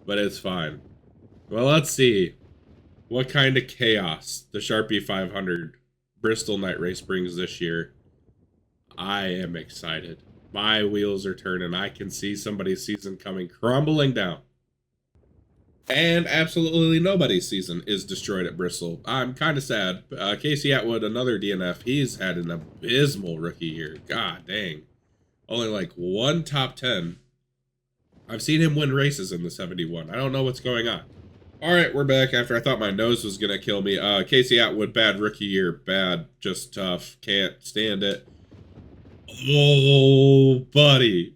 But it's fine. Well, let's see what kind of chaos the Sharpie 500 Bristol night race brings this year. I am excited. My wheels are turning. I can see somebody's season coming crumbling down. And absolutely nobody's season is destroyed at Bristol. I'm kind of sad. Casey Atwood, another DNF. He's had an abysmal rookie year. God dang. Only like 1 top 10. I've seen him win races in the 71. I don't know what's going on. All right, we're back after I thought my nose was going to kill me. Casey Atwood, bad rookie year. Bad, just tough. Can't stand it. Oh, buddy.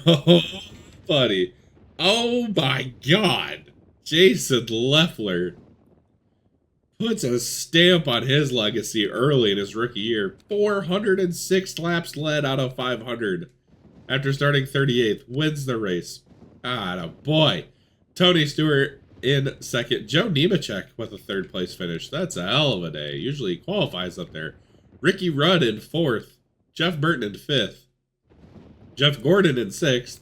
Oh, buddy. Oh, my God. Jason Leffler puts a stamp on his legacy early in his rookie year. 406 laps led out of 500. After starting 38th, wins the race. Ah, boy. Tony Stewart in 2nd. Joe Nemechek with a 3rd place finish. That's a hell of a day. Usually he qualifies up there. Ricky Rudd in 4th. Jeff Burton in 5th. Jeff Gordon in 6th.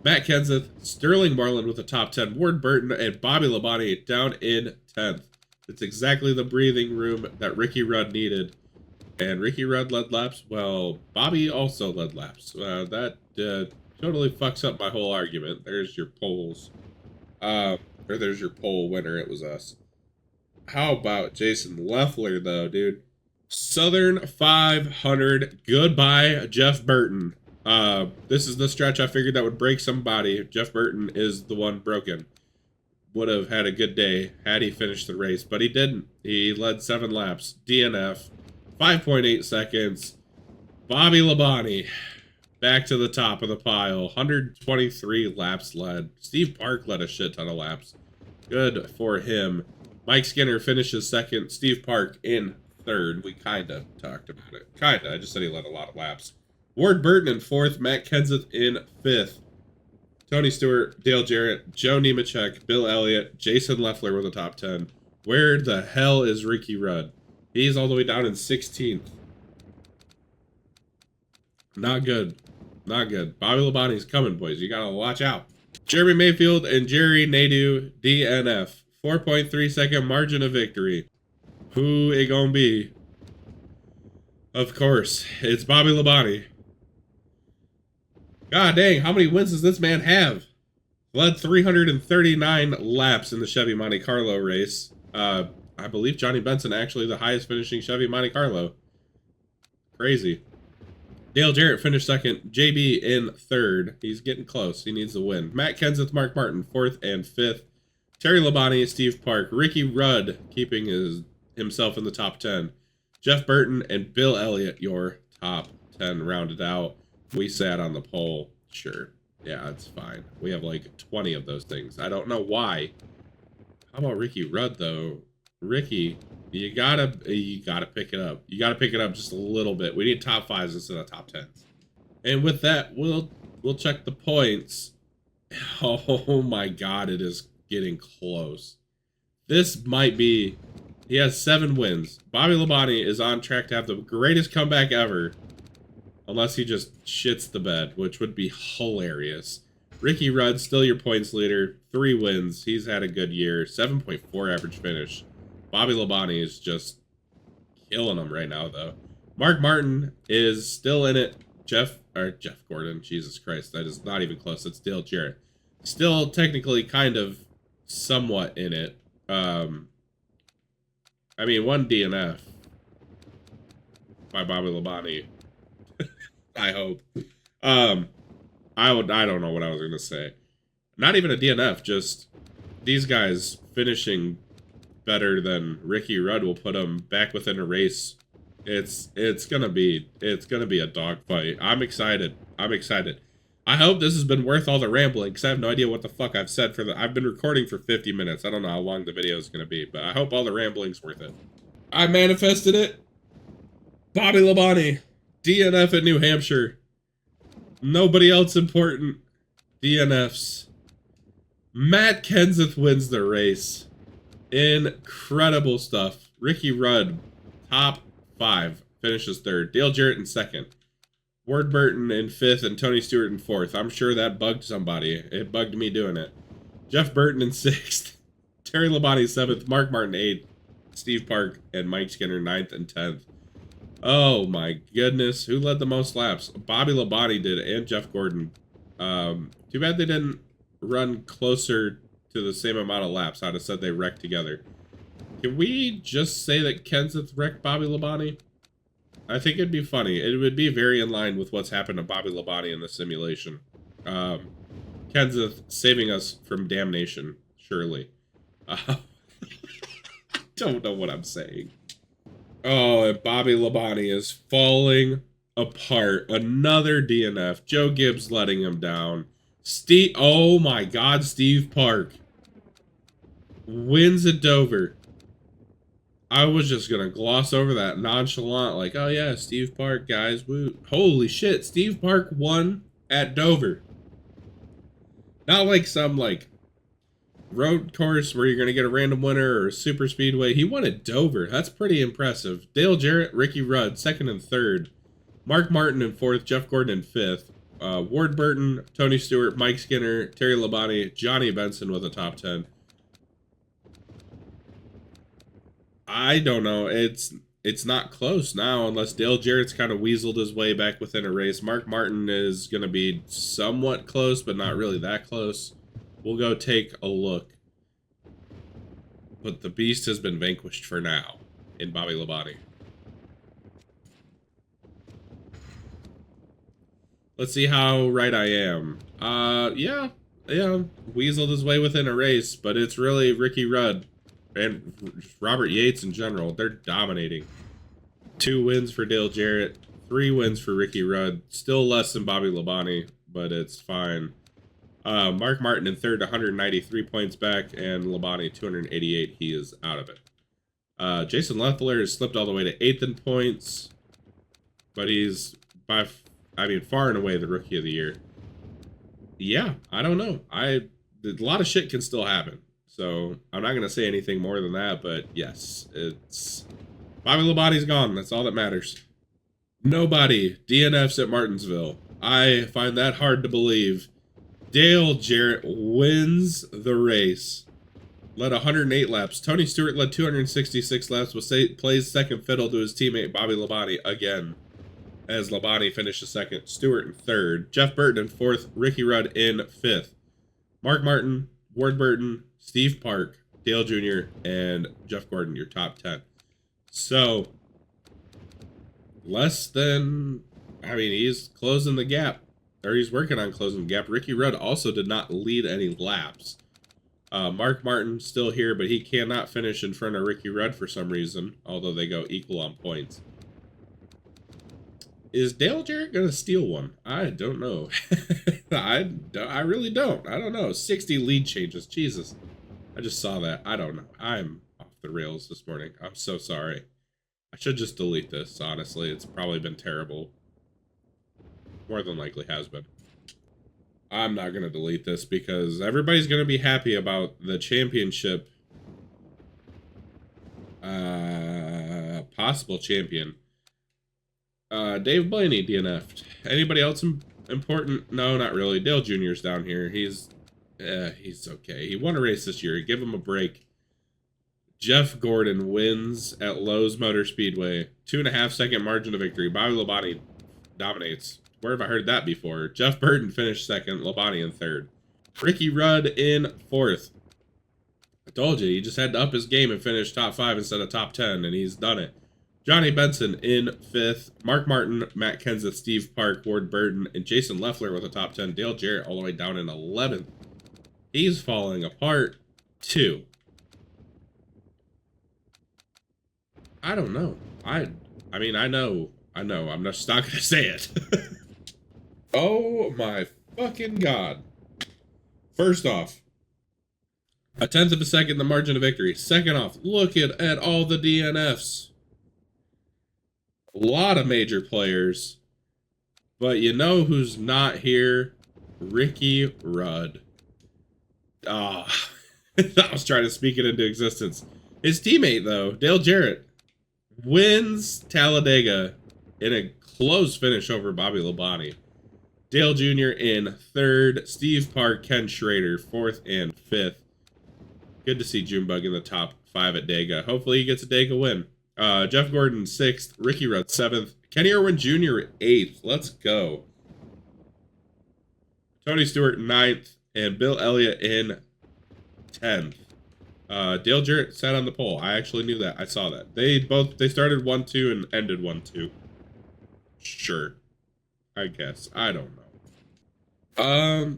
Matt Kenseth, Sterling Marlin with a top 10, Ward Burton, and Bobby Labonte down in 10th. It's exactly the breathing room that Ricky Rudd needed. And Ricky Rudd led laps. Well, Bobby also led laps. That totally fucks up my whole argument. There's your polls. Or there's your poll winner. It was us. How about Jason Leffler, though, dude? Southern 500. Goodbye, Jeff Burton. This is the stretch I figured that would break somebody. Jeff Burton is the one broken. Would have had a good day had he finished the race, but he didn't. He led 7 laps. DNF. 5.8 seconds. Bobby Labonte, back to the top of the pile. 123 laps led. Steve Park led a shit ton of laps. Good for him. Mike Skinner finishes second. Steve Park in third. We kind of talked about it. Kind of. I just said he led a lot of laps. Ward Burton in fourth. Matt Kenseth in fifth. Tony Stewart, Dale Jarrett, Joe Nemechek, Bill Elliott, Jason Leffler were the top 10. Where the hell is Ricky Rudd? He's all the way down in 16th. Not good. Not good. Bobby Labonte's coming, boys. You gotta watch out. Jeremy Mayfield and Jerry Nadeau, DNF. 4.3 second margin of victory. Who it gonna be? Of course, it's Bobby Labonte. God dang, how many wins does this man have? Led 339 laps in the Chevy Monte Carlo race. I believe Johnny Benson actually the highest finishing Chevy Monte Carlo. Crazy. Dale Jarrett finished second. JB in third. He's getting close. He needs the win. Matt Kenseth, Mark Martin, fourth and fifth. Terry Labonte, Steve Park. Ricky Rudd keeping himself in the top 10. Jeff Burton and Bill Elliott, your top 10 rounded out. We sat on the pole. Sure. Yeah, it's fine. We have like 20 of those things. I don't know why. How about Ricky Rudd, though? Ricky, you gotta pick it up. You gotta pick it up just a little bit. We need top 5s instead of top 10s. And with that, we'll check the points. Oh my god, it is getting close. This might be... He has 7 wins. Bobby Labonte is on track to have the greatest comeback ever. Unless he just shits the bed, which would be hilarious. Ricky Rudd, still your points leader. 3 wins. He's had a good year. 7.4 average finish. Bobby Labonte is just killing them right now, though. Mark Martin is still in it. Jeff Gordon. Jesus Christ. That is not even close. It's Dale Jarrett. Still technically kind of somewhat in it. I mean, 1 DNF by Bobby Labonte. I hope. I don't know what I was gonna say. Not even a DNF, just these guys finishing better than Ricky Rudd will put them back within a race. It's gonna be a dogfight. I'm excited. I hope this has been worth all the rambling, because I have no idea what the fuck I've said I've been recording for 50 minutes. I don't know how long the video is gonna be, but I hope all the rambling's worth it. I manifested it. Bobby Labonte. DNF at New Hampshire. Nobody else important. DNFs. Matt Kenseth wins the race. Incredible stuff. Ricky Rudd, top 5, finishes 3rd. Dale Jarrett in 2nd. Ward Burton in 5th and Tony Stewart in 4th. I'm sure that bugged somebody. It bugged me doing it. Jeff Burton in 6th. Terry Labonte 7th. Mark Martin 8th. Steve Park and Mike Skinner 9th and 10th. Oh my goodness. Who led the most laps? Bobby Labonte did and Jeff Gordon. Too bad they didn't run closer to the same amount of laps. I'd have said they wrecked together. Can we just say that Kenseth wrecked Bobby Labonte? I think it'd be funny. It would be very in line with what's happened to Bobby Labonte in the simulation. Kenseth saving us from damnation, surely. I don't know what I'm saying. Oh, and Bobby Labonte is falling apart. Another DNF. Joe Gibbs letting him down. Oh my god, Steve Park wins at Dover. I was just gonna gloss over that nonchalant, like, oh yeah, Steve Park, guys, woo. Holy shit, Steve Park won at Dover. Not like some, like, road course where you're going to get a random winner or a super speedway. He won at Dover. That's pretty impressive. Dale Jarrett, Ricky Rudd, 2nd and 3rd. Mark Martin in 4th. Jeff Gordon in 5th. Ward Burton, Tony Stewart, Mike Skinner, Terry Labonte, Johnny Benson with a top 10. I don't know. It's not close now unless Dale Jarrett's kind of weaseled his way back within a race. Mark Martin is going to be somewhat close, but not really that close. We'll go take a look. But the beast has been vanquished for now in Bobby Labonte. Let's see how right I am. Yeah. Weaseled his way within a race, but it's really Ricky Rudd and Robert Yates in general. They're dominating. 2 wins for Dale Jarrett, 3 wins for Ricky Rudd. Still less than Bobby Labonte, but it's fine. Mark Martin in third, 193 points back, and Labonte 288. He is out of it. Jason Leffler has slipped all the way to 8th in points, but he's far and away the rookie of the year. Yeah, I don't know. A lot of shit can still happen, so I'm not gonna say anything more than that. But yes, it's Bobby Labonte's gone. That's all that matters. Nobody DNFs at Martinsville. I find that hard to believe. Dale Jarrett wins the race. Led 108 laps. Tony Stewart led 266 laps, but plays second fiddle to his teammate Bobby Labonte again, as Labonte finishes second, Stewart in third, Jeff Burton in fourth, Ricky Rudd in fifth. Mark Martin, Ward Burton, Steve Park, Dale Jr., and Jeff Gordon, your top 10. So, less than, he's closing the gap. Or he's working on closing the gap. Ricky Rudd also did not lead any laps. Mark Martin still here, but he cannot finish in front of Ricky Rudd for some reason, although they go equal on points. Is Dale Jarrett going to steal one? I don't know. I really don't. I don't know. 60 lead changes. Jesus. I just saw that. I don't know. I'm off the rails this morning. I'm so sorry. I should just delete this, honestly. It's probably been terrible. More than likely has been. I'm not going to delete this because everybody's going to be happy about the championship. Possible champion. Dave Blaney DNF'd. Anybody else important? No, not really. Dale Jr.'s down here. He's okay. He won a race this year. Give him a break. Jeff Gordon wins at Lowe's Motor Speedway. 2.5 second margin of victory. Bobby Labonte dominates. Where have I heard that before? Jeff Burton finished second, Labonte in third. Ricky Rudd in fourth. I told you, he just had to up his game and finish top 5 instead of top 10, and he's done it. Johnny Benson in fifth. Mark Martin, Matt Kenseth, Steve Park, Ward Burton, and Jason Leffler with a top 10. Dale Jarrett all the way down in 11th. He's falling apart, too. I don't know. I know. I'm just not going to say it. Oh my fucking god. First off, 1/10 of a second the margin of victory. Second off, look at all the DNFs. A lot of major players. But you know who's not here? Ricky Rudd. I was trying to speak it into existence. His teammate, though, Dale Jarrett, wins Talladega in a close finish over Bobby Labonte. Dale Jr. in third. Steve Park, Ken Schrader, fourth and fifth. Good to see Junebug in the top 5 at Dega. Hopefully he gets a Dega win. Jeff Gordon, 6th. Ricky Rudd, 7th. Kenny Irwin Jr., 8th. Let's go. Tony Stewart, 9th. And Bill Elliott in 10th. Dale Jarrett sat on the pole. I actually knew that. I saw that. They started 1-2 and ended 1-2. Sure. I guess. I don't know.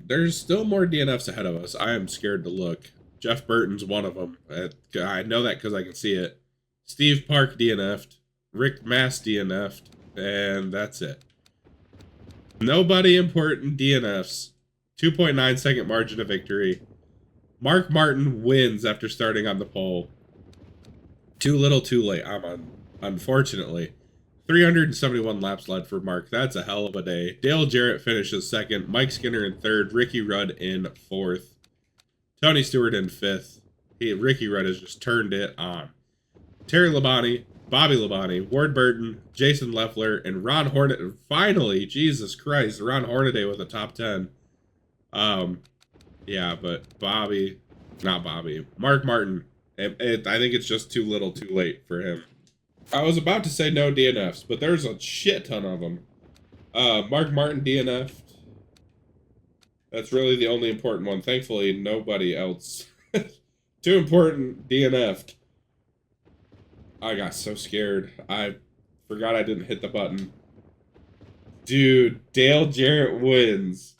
There's still more DNFs ahead of us. I am scared to look. Jeff Burton's one of them. I know that because I can see it. Steve Park DNF'd. Rick Mass DNF'd. And that's it. Nobody important DNFs. 2.9 second margin of victory. Mark Martin wins after starting on the pole. Too little, too late. Unfortunately. 371 laps led for Mark. That's a hell of a day. Dale Jarrett finishes second. Mike Skinner in third. Ricky Rudd in fourth. Tony Stewart in fifth. Ricky Rudd has just turned it on. Terry Labonte, Bobby Labonte, Ward Burton, Jason Leffler, and Ron Hornet. And finally, Jesus Christ, Ron Hornaday with a top 10. Yeah, but Mark Martin. I think it's just too little, too late for him. I was about to say no DNFs, but there's a shit ton of them. Mark Martin DNF'd. That's really the only important one. Thankfully, nobody else. Too important DNF'd. I got so scared. I forgot I didn't hit the button. Dude, Dale Jarrett wins.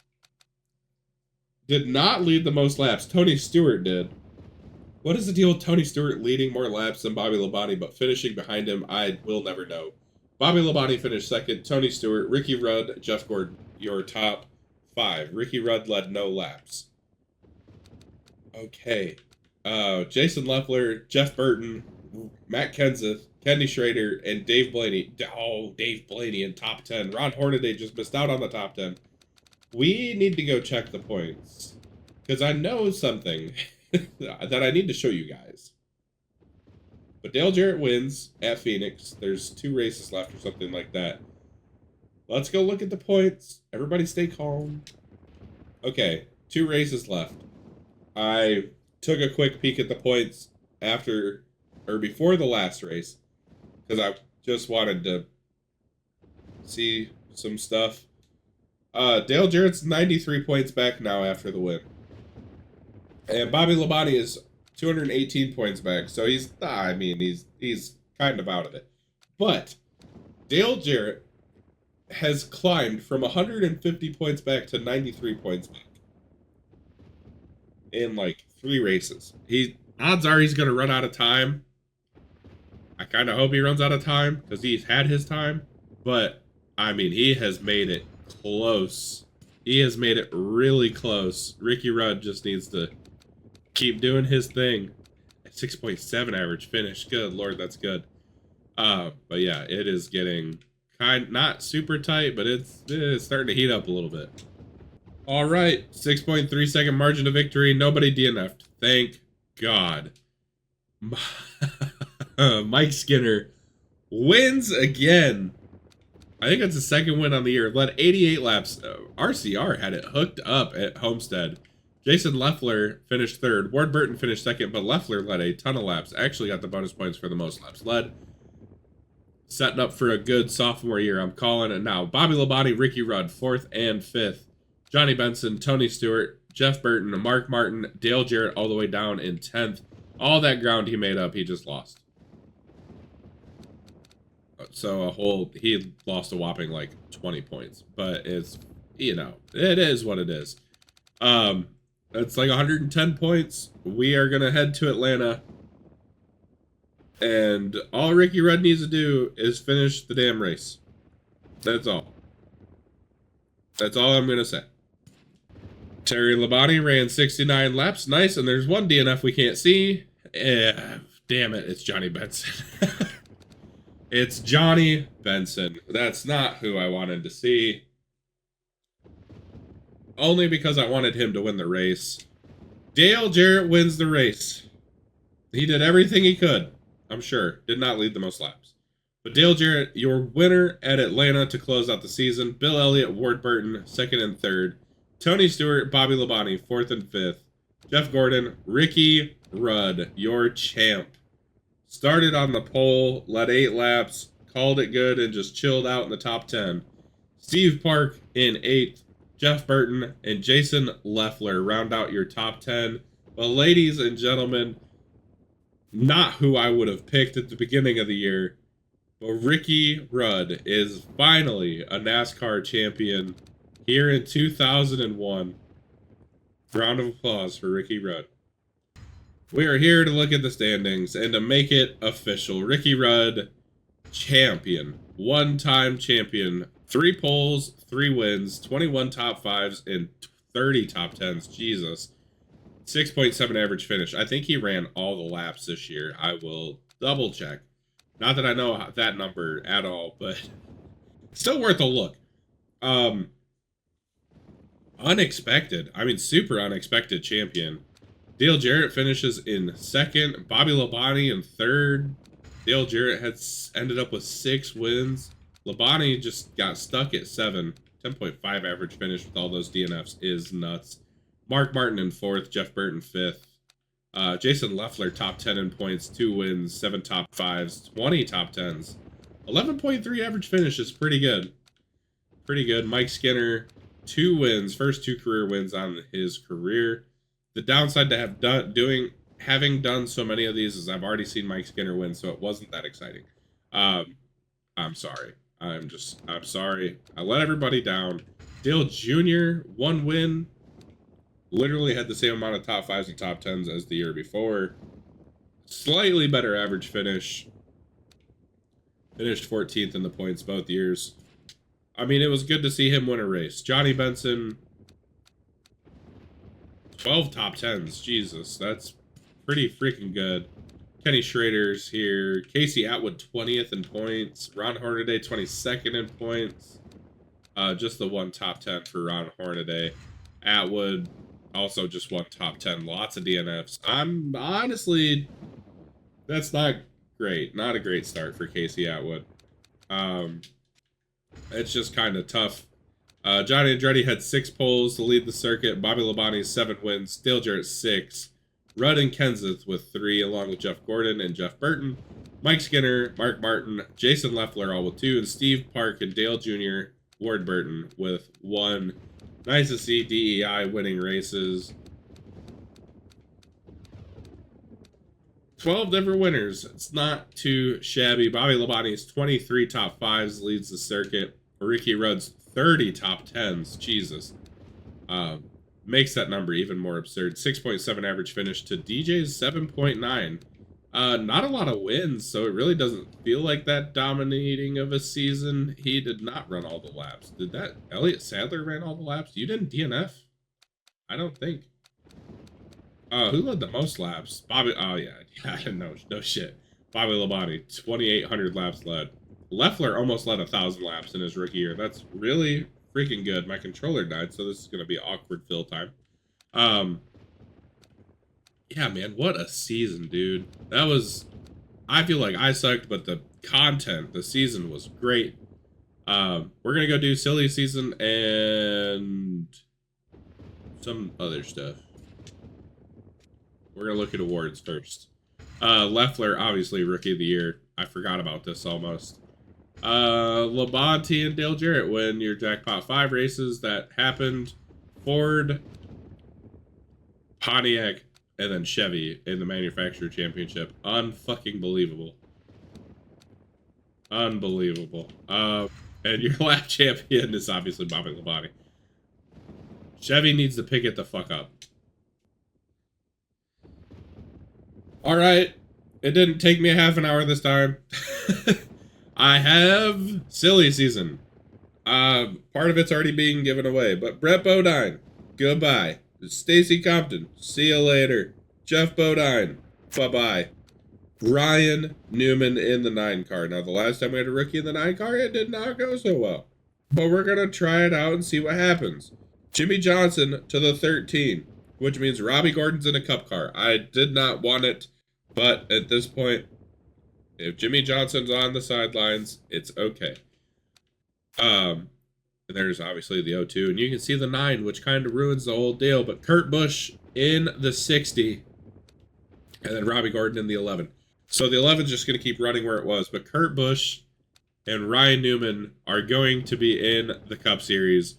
Did not lead the most laps. Tony Stewart did. What is the deal with Tony Stewart leading more laps than Bobby Labonte, but finishing behind him, I will never know. Bobby Labonte finished second. Tony Stewart, Ricky Rudd, Jeff Gordon, your top 5. Ricky Rudd led no laps. Okay. Jason Leffler, Jeff Burton, Matt Kenseth, Kenny Schrader, and Dave Blaney. Oh, Dave Blaney in top 10. Ron Hornaday just missed out on the top 10. We need to go check the points. Because I know something that I need to show you guys. But Dale Jarrett wins at Phoenix. There's 2 races left or something like that. Let's go look at the points. Everybody stay calm. Okay, 2 races left. I took a quick peek at the points after or before the last race because I just wanted to see some stuff. Dale Jarrett's 93 points back now after the win. And Bobby Labonte is 218 points back. So he's kind of out of it. But Dale Jarrett has climbed from 150 points back to 93 points back in like 3 races. Odds are he's going to run out of time. I kind of hope he runs out of time because he's had his time. But, I mean, he has made it close. He has made it really close. Ricky Rudd just needs to keep doing his thing. 6.7 average finish. Good Lord, that's good. But yeah, it is getting not super tight, but it's starting to heat up a little bit. All right, 6.3 second margin of victory. Nobody DNF'd. Thank God. Mike Skinner wins again. I think that's the second win on the year. Led 88 laps. RCR had it hooked up at Homestead. Jason Leffler finished 3rd. Ward Burton finished 2nd, but Leffler led a ton of laps. Actually got the bonus points for the most laps led. Setting up for a good sophomore year. I'm calling it now. Bobby Labonte, Ricky Rudd, 4th and 5th. Johnny Benson, Tony Stewart, Jeff Burton, Mark Martin, Dale Jarrett all the way down in 10th. All that ground he made up, he just lost. So he lost a whopping like 20 points. But it's, it is what it is. It's like 110 points. We are going to head to Atlanta. And all Ricky Rudd needs to do is finish the damn race. That's all. That's all I'm going to say. Terry Labonte ran 69 laps. Nice. And there's one DNF we can't see. Damn it. It's Johnny Benson. It's Johnny Benson. That's not who I wanted to see. Only because I wanted him to win the race. Dale Jarrett wins the race. He did everything he could, I'm sure. Did not lead the most laps. But Dale Jarrett, your winner at Atlanta to close out the season. Bill Elliott, Ward Burton, 2nd and 3rd. Tony Stewart, Bobby Labonte, 4th and 5th. Jeff Gordon, Ricky Rudd, your champ. Started on the pole, led 8 laps, called it good, and just chilled out in the top 10. Steve Park in 8th. Jeff Burton and Jason Leffler round out your top 10. But ladies and gentlemen, not who I would have picked at the beginning of the year, but Ricky Rudd is finally a NASCAR champion here in 2001. Round of applause for Ricky Rudd. We are here to look at the standings and to make it official. Ricky Rudd, champion, one-time champion, 3 poles, 3 wins, 21 top 5s, and 30 top 10s. Jesus. 6.7 average finish. I think he ran all the laps this year. I will double check. Not that I know that number at all, but still worth a look. Unexpected. I mean, super unexpected champion. Dale Jarrett finishes in 2nd. Bobby Labonte in 3rd. Dale Jarrett has ended up with 6 wins. Labonte just got stuck at 7. 10.5 average finish with all those DNFs is nuts. Mark Martin in 4th. Jeff Burton 5th. Jason Leffler top 10 in points. 2 wins. 7 top 5s. 20 top 10s. 11.3 average finish is pretty good. Pretty good. Mike Skinner, 2 wins. First 2 career wins on his career. The downside to having done so many of these is I've already seen Mike Skinner win, so it wasn't that exciting. I'm sorry. I'm sorry. I let everybody down. Dale Jr., 1 win. Literally had the same amount of top 5s and top 10s as the year before. Slightly better average finish. Finished 14th in the points both years. I mean, it was good to see him win a race. Johnny Benson, 12 top 10s. Jesus, that's pretty freaking good. Kenny Schrader's here. Casey Atwood, 20th in points. Ron Hornaday, 22nd in points. Just the one top 10 for Ron Hornaday. Atwood, also just one top 10. Lots of DNFs. I'm honestly, that's not great. Not a great start for Casey Atwood. It's just kind of tough. Johnny Andretti had 6 poles to lead the circuit. Bobby Labonte, 7 wins. Dale Jarrett, 6. Rudd and Kenseth with 3, along with Jeff Gordon and Jeff Burton. Mike Skinner, Mark Martin, Jason Leffler all with 2, and Steve Park and Dale Jr., Ward Burton with 1. Nice to see DEI winning races. 12 different winners. It's not too shabby. Bobby Labonte's 23 top 5s leads the circuit. Ricky Rudd's 30 top 10s. Jesus. Makes that number even more absurd. 6.7 average finish to DJ's 7.9. Not a lot of wins, so it really doesn't feel like that dominating of a season. He did not run all the laps. Did that? Elliott Sadler ran all the laps? You didn't DNF? I don't think. Who led the most laps? Bobby. Oh, yeah. No shit. Bobby Labonte, 2,800 laps led. Leffler almost led 1,000 laps in his rookie year. That's really freaking good. My controller died, so this is going to be awkward fill time. Yeah, man, what a season, dude. That was, I feel like I sucked, but the content, the season was great. We're going to go do silly season and some other stuff. We're going to look at awards first. Leffler, obviously, Rookie of the Year. I forgot about this almost. Labonte and Dale Jarrett win your Jackpot 5 races that happened. Ford, Pontiac, and then Chevy in the Manufacturer Championship. Unfucking believable. Unbelievable. And your lap champion is obviously Bobby Labonte. Chevy needs to pick it the fuck up. Alright. It didn't take me a half an hour this time. I have silly season. Part of it's already being given away. But Brett Bodine, goodbye. Stacy Compton, see you later. Jeff Bodine, bye-bye. Ryan Newman in the 9 car. Now, the last time we had a rookie in the 9 car, it did not go so well. But we're going to try it out and see what happens. Jimmy Johnson to the 13, which means Robbie Gordon's in a cup car. I did not want it, but at this point, if Jimmy Johnson's on the sidelines, it's okay. There's obviously the 02, and you can see the 9, which kind of ruins the whole deal. But Kurt Busch in the 60, and then Robbie Gordon in the 11. So the 11's just going to keep running where it was. But Kurt Busch and Ryan Newman are going to be in the Cup Series.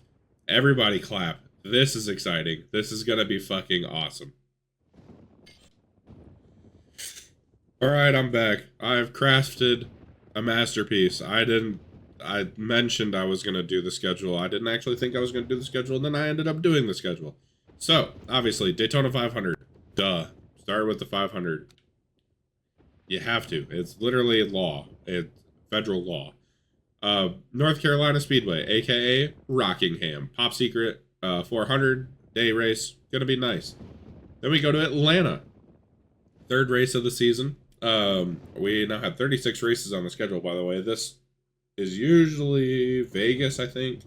Everybody clap. This is exciting. This is going to be fucking awesome. Alright, I'm back. I've crafted a masterpiece. I mentioned I was going to do the schedule. I didn't actually think I was going to do the schedule, and then I ended up doing the schedule. So, obviously, Daytona 500. Duh. Start with the 500. You have to. It's literally law. It's federal law. North Carolina Speedway, a.k.a. Rockingham. Top secret, 400-day race. Gonna be nice. Then we go to Atlanta. 3rd race of the season. We now have 36 races on the schedule, by the way. This is usually Vegas, I think.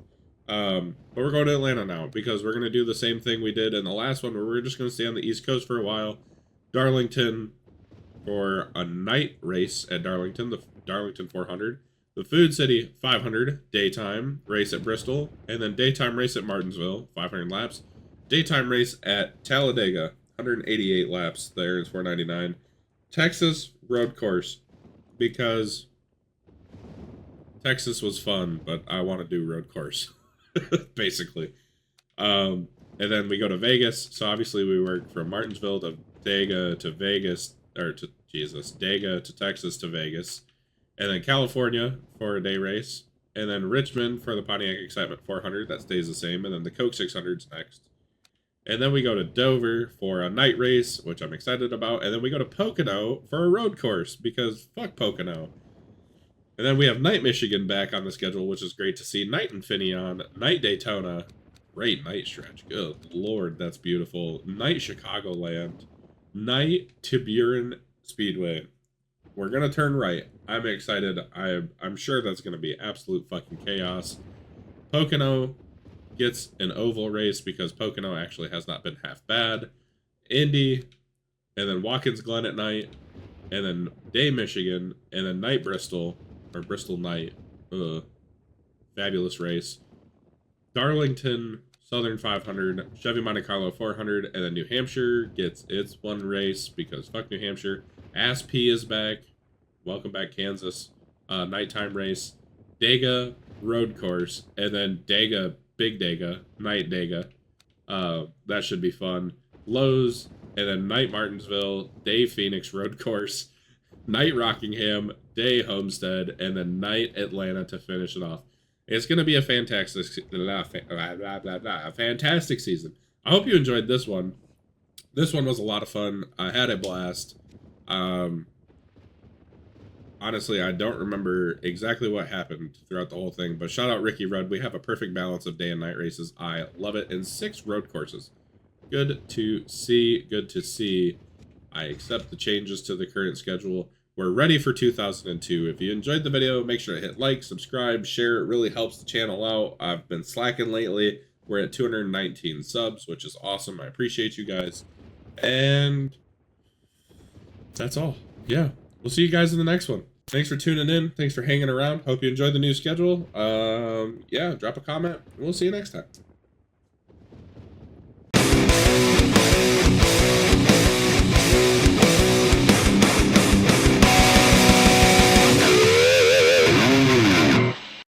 But we're going to Atlanta now because we're going to do the same thing we did in the last one where we're just going to stay on the East Coast for a while. Darlington for a night race at Darlington, the Darlington 400. The Food City 500 daytime race at Bristol. And then daytime race at Martinsville, 500 laps. Daytime race at Talladega, 188 laps. There is 499. Texas road course because Texas was fun, but I want to do road course, basically. And then we go to Vegas. So obviously we work from Martinsville to Dega to Vegas, or to Dega to Texas to Vegas. And then California for a day race. And then Richmond for the Pontiac Excitement 400. That stays the same. And then the Coke 600's next. And then we go to Dover for a night race, which I'm excited about. And then we go to Pocono for a road course, because fuck Pocono. And then we have Night Michigan back on the schedule, which is great to see. Night Infineon, Night Daytona, great night stretch. Good lord, that's beautiful. Night Chicagoland, Night Tiburon Speedway. We're gonna turn right. I'm excited. I'm sure that's gonna be absolute fucking chaos. Pocono gets an oval race because Pocono actually has not been half bad. Indy, and then Watkins Glen at night, and then Day Michigan, and then Night Bristol, or Bristol Night. Fabulous race. Darlington, Southern 500, Chevy Monte Carlo 400, and then New Hampshire gets its one race because fuck New Hampshire. ASP is back. Welcome back, Kansas. Nighttime race. Dega road course, and then Dega, Big Dega, Night Dega. That should be fun. Lowe's, and then Night Martinsville, Day Phoenix road course, Night Rockingham, Day Homestead, and then Night Atlanta to finish it off. It's going to be a fantastic season. I hope you enjoyed this one. This one was a lot of fun. I had a blast. Honestly, I don't remember exactly what happened throughout the whole thing, but shout out Ricky Rudd. We have a perfect balance of day and night races. I love it. And 6 road courses. Good to see. Good to see. I accept the changes to the current schedule. We're ready for 2002. If you enjoyed the video, make sure to hit like, subscribe, share. It really helps the channel out. I've been slacking lately. We're at 219 subs, which is awesome. I appreciate you guys. And that's all. Yeah. We'll see you guys in the next one. Thanks for tuning in. Thanks for hanging around. Hope you enjoyed the new schedule. Yeah, drop a comment. We'll see you next time.